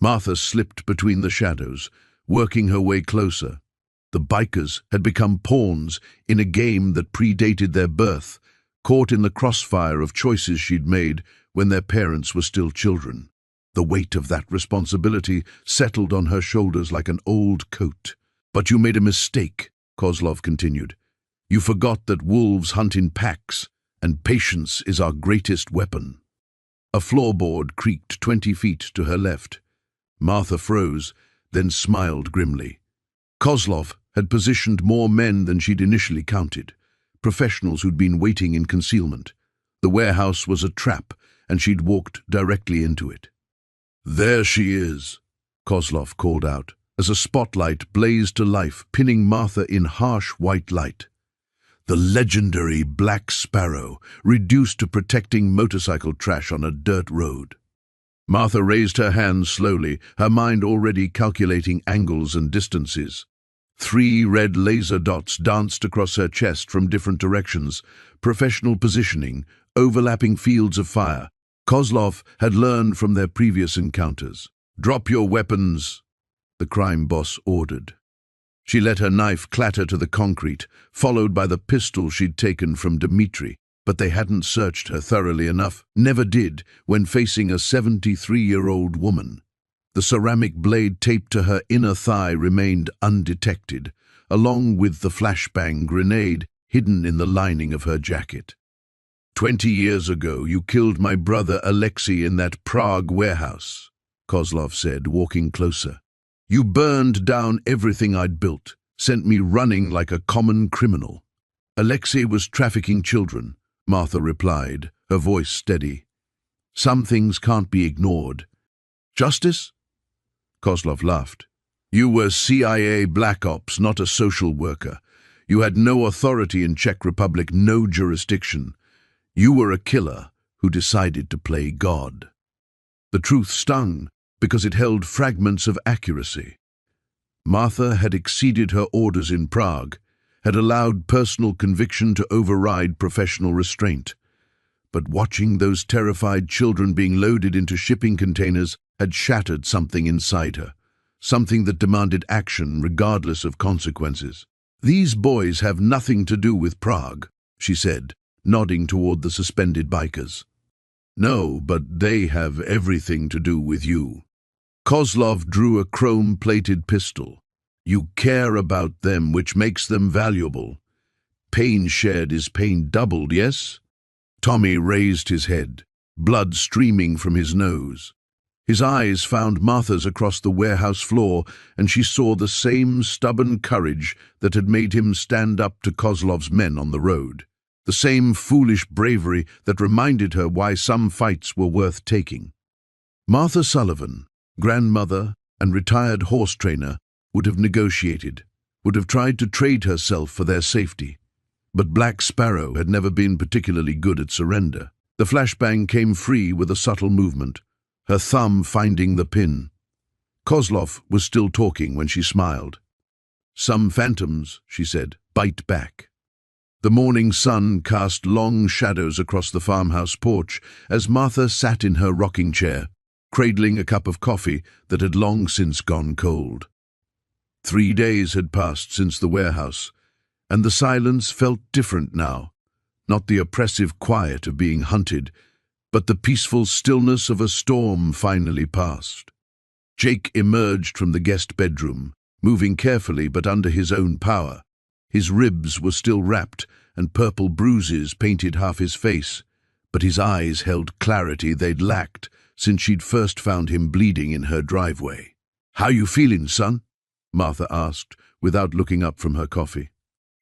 Martha slipped between the shadows, working her way closer. The bikers had become pawns in a game that predated their birth, caught in the crossfire of choices she'd made when their parents were still children. The weight of that responsibility settled on her shoulders like an old coat. "But you made a mistake," Kozlov continued. "You forgot that wolves hunt in packs, and patience is our greatest weapon." A floorboard creaked 20 feet to her left. Martha froze, then smiled grimly. Kozlov had positioned more men than she'd initially counted, professionals who'd been waiting in concealment. The warehouse was a trap, and she'd walked directly into it. "There she is," Kozlov called out, as a spotlight blazed to life, pinning Martha in harsh white light. The legendary Black Sparrow, reduced to protecting motorcycle trash on a dirt road. Martha raised her hands slowly, her mind already calculating angles and distances. 3 red laser dots danced across her chest from different directions, professional positioning, overlapping fields of fire. Kozlov had learned from their previous encounters. "Drop your weapons," the crime boss ordered. She let her knife clatter to the concrete, followed by the pistol she'd taken from Dmitri, but they hadn't searched her thoroughly enough, never did, when facing a 73-year-old woman. The ceramic blade taped to her inner thigh remained undetected, along with the flashbang grenade hidden in the lining of her jacket. 20 years ago, you killed my brother Alexei in that Prague warehouse," Kozlov said, walking closer. "You burned down everything I'd built, sent me running like a common criminal." "Alexei was trafficking children," Martha replied, her voice steady. "Some things can't be ignored." "Justice?" Kozlov laughed. "You were CIA Black Ops, not a social worker. You had no authority in Czech Republic, no jurisdiction. You were a killer who decided to play God." The truth stung because it held fragments of accuracy. Martha had exceeded her orders in Prague, had allowed personal conviction to override professional restraint. But watching those terrified children being loaded into shipping containers had shattered something inside her, something that demanded action regardless of consequences. "These boys have nothing to do with Prague," she said, nodding toward the suspended bikers. "No, but they have everything to do with you." Kozlov drew a chrome-plated pistol. "You care about them, which makes them valuable. Pain shared is pain doubled, yes?" Tommy raised his head, blood streaming from his nose. His eyes found Martha's across the warehouse floor, and she saw the same stubborn courage that had made him stand up to Kozlov's men on the road. The same foolish bravery that reminded her why some fights were worth taking. Martha Sullivan, grandmother and retired horse trainer, would have negotiated, would have tried to trade herself for their safety. But Black Sparrow had never been particularly good at surrender. The flashbang came free with a subtle movement, her thumb finding the pin. Kozlov was still talking when she smiled. "Some phantoms," she said, "bite back." The morning sun cast long shadows across the farmhouse porch as Martha sat in her rocking chair, cradling a cup of coffee that had long since gone cold. 3 days had passed since the warehouse, and the silence felt different now. Not the oppressive quiet of being hunted, but the peaceful stillness of a storm finally past. Jake emerged from the guest bedroom, moving carefully but under his own power. His ribs were still wrapped, and purple bruises painted half his face, but his eyes held clarity they'd lacked since she'd first found him bleeding in her driveway. "How you feeling, son?" Martha asked, without looking up from her coffee.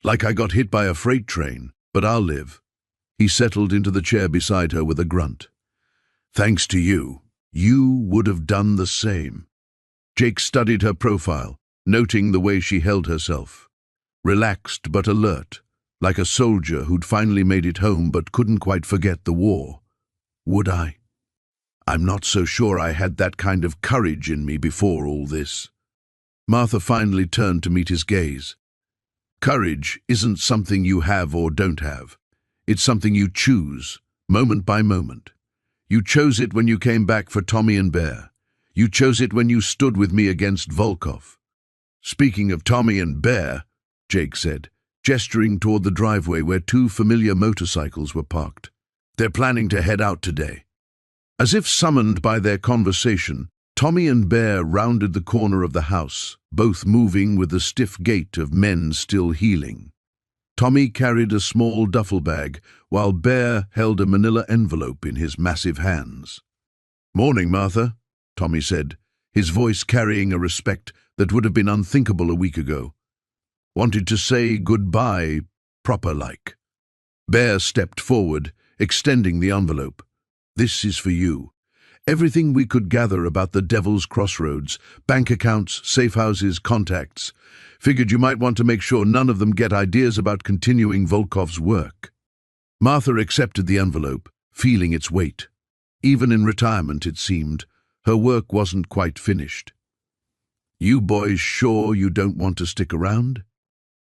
"Like I got hit by a freight train, but I'll live." He settled into the chair beside her with a grunt. "Thanks to you, you would have done the same." Jake studied her profile, noting the way she held herself. Relaxed but alert, like a soldier who'd finally made it home but couldn't quite forget the war. "Would I? I'm not so sure I had that kind of courage in me before all this." Martha finally turned to meet his gaze. "Courage isn't something you have or don't have. It's something you choose, moment by moment. You chose it when you came back for Tommy and Bear. You chose it when you stood with me against Volkov." "Speaking of Tommy and Bear," Jake said, gesturing toward the driveway where 2 familiar motorcycles were parked. "They're planning to head out today." As if summoned by their conversation, Tommy and Bear rounded the corner of the house, both moving with the stiff gait of men still healing. Tommy carried a small duffel bag, while Bear held a manila envelope in his massive hands. "Morning, Martha," Tommy said, his voice carrying a respect that would have been unthinkable a week ago. "Wanted to say goodbye, proper-like." Bear stepped forward, extending the envelope. "This is for you. Everything we could gather about the Devil's Crossroads, bank accounts, safe houses, contacts. Figured you might want to make sure none of them get ideas about continuing Volkov's work." Martha accepted the envelope, feeling its weight. Even in retirement, it seemed, her work wasn't quite finished. "You boys sure you don't want to stick around?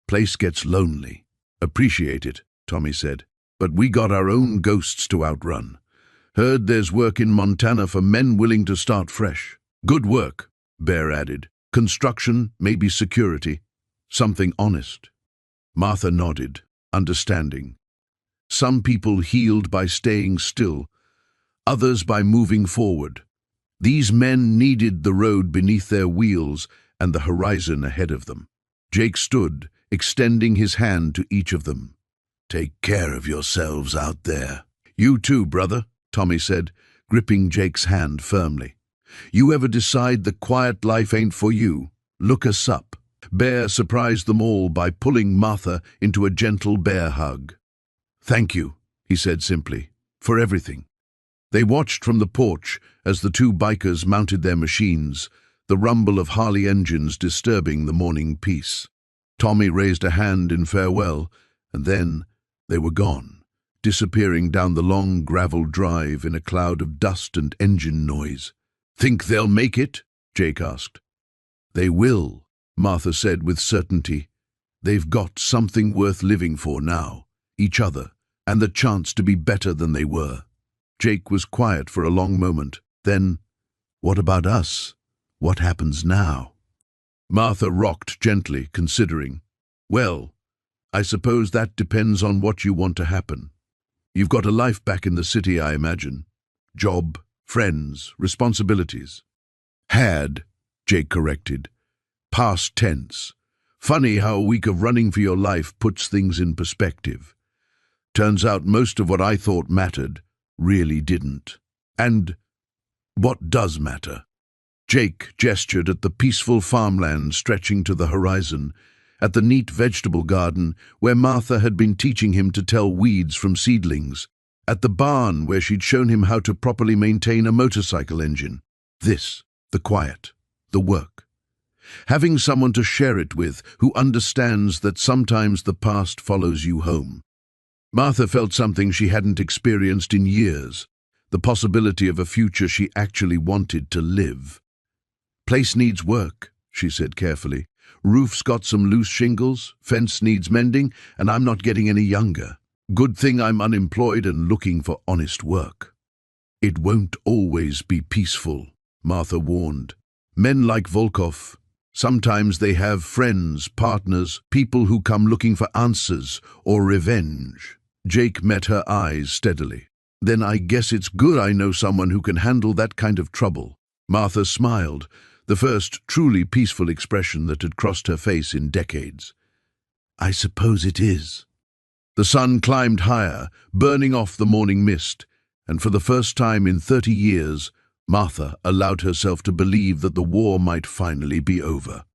Place gets lonely." "Appreciate it," Tommy said, "but we got our own ghosts to outrun. Heard there's work in Montana for men willing to start fresh." "Good work," Bear added. "Construction, maybe security. Something honest." Martha nodded, understanding. Some people healed by staying still, others by moving forward. These men needed the road beneath their wheels and the horizon ahead of them. Jake stood, extending his hand to each of them. "Take care of yourselves out there." "You too, brother," Tommy said, gripping Jake's hand firmly. "You ever decide the quiet life ain't for you, look us up." Bear surprised them all by pulling Martha into a gentle bear hug. "Thank you," he said simply, "for everything." They watched from the porch as the 2 bikers mounted their machines, the rumble of Harley engines disturbing the morning peace. Tommy raised a hand in farewell, and then they were gone, disappearing down the long gravel drive in a cloud of dust and engine noise. "Think they'll make it?" Jake asked. "They will," Martha said with certainty. "They've got something worth living for now, each other, and the chance to be better than they were." Jake was quiet for a long moment. Then, "What about us? What happens now?" Martha rocked gently, considering. "Well, I suppose that depends on what you want to happen. You've got a life back in the city, I imagine. Job, friends, responsibilities." "Had," Jake corrected. "Past tense. Funny how a week of running for your life puts things in perspective. Turns out most of what I thought mattered really didn't. And what does matter?" Jake gestured at the peaceful farmland stretching to the horizon, at the neat vegetable garden where Martha had been teaching him to tell weeds from seedlings, at the barn where she'd shown him how to properly maintain a motorcycle engine. This, the quiet, the work. Having someone to share it with who understands that sometimes the past follows you home. Martha felt something she hadn't experienced in years, the possibility of a future she actually wanted to live. "Place needs work," she said carefully, Roof's got some loose shingles, fence needs mending, and I'm not getting any younger. Good thing I'm unemployed and looking for honest work." "It won't always be peaceful," Martha warned. "Men like Volkov, sometimes they have friends, partners, people who come looking for answers or revenge." Jake met her eyes steadily. "Then I guess it's good I know someone who can handle that kind of trouble." Martha smiled, the first truly peaceful expression that had crossed her face in decades. "I suppose it is." The sun climbed higher, burning off the morning mist, and for the first time in 30 years, Martha allowed herself to believe that the war might finally be over.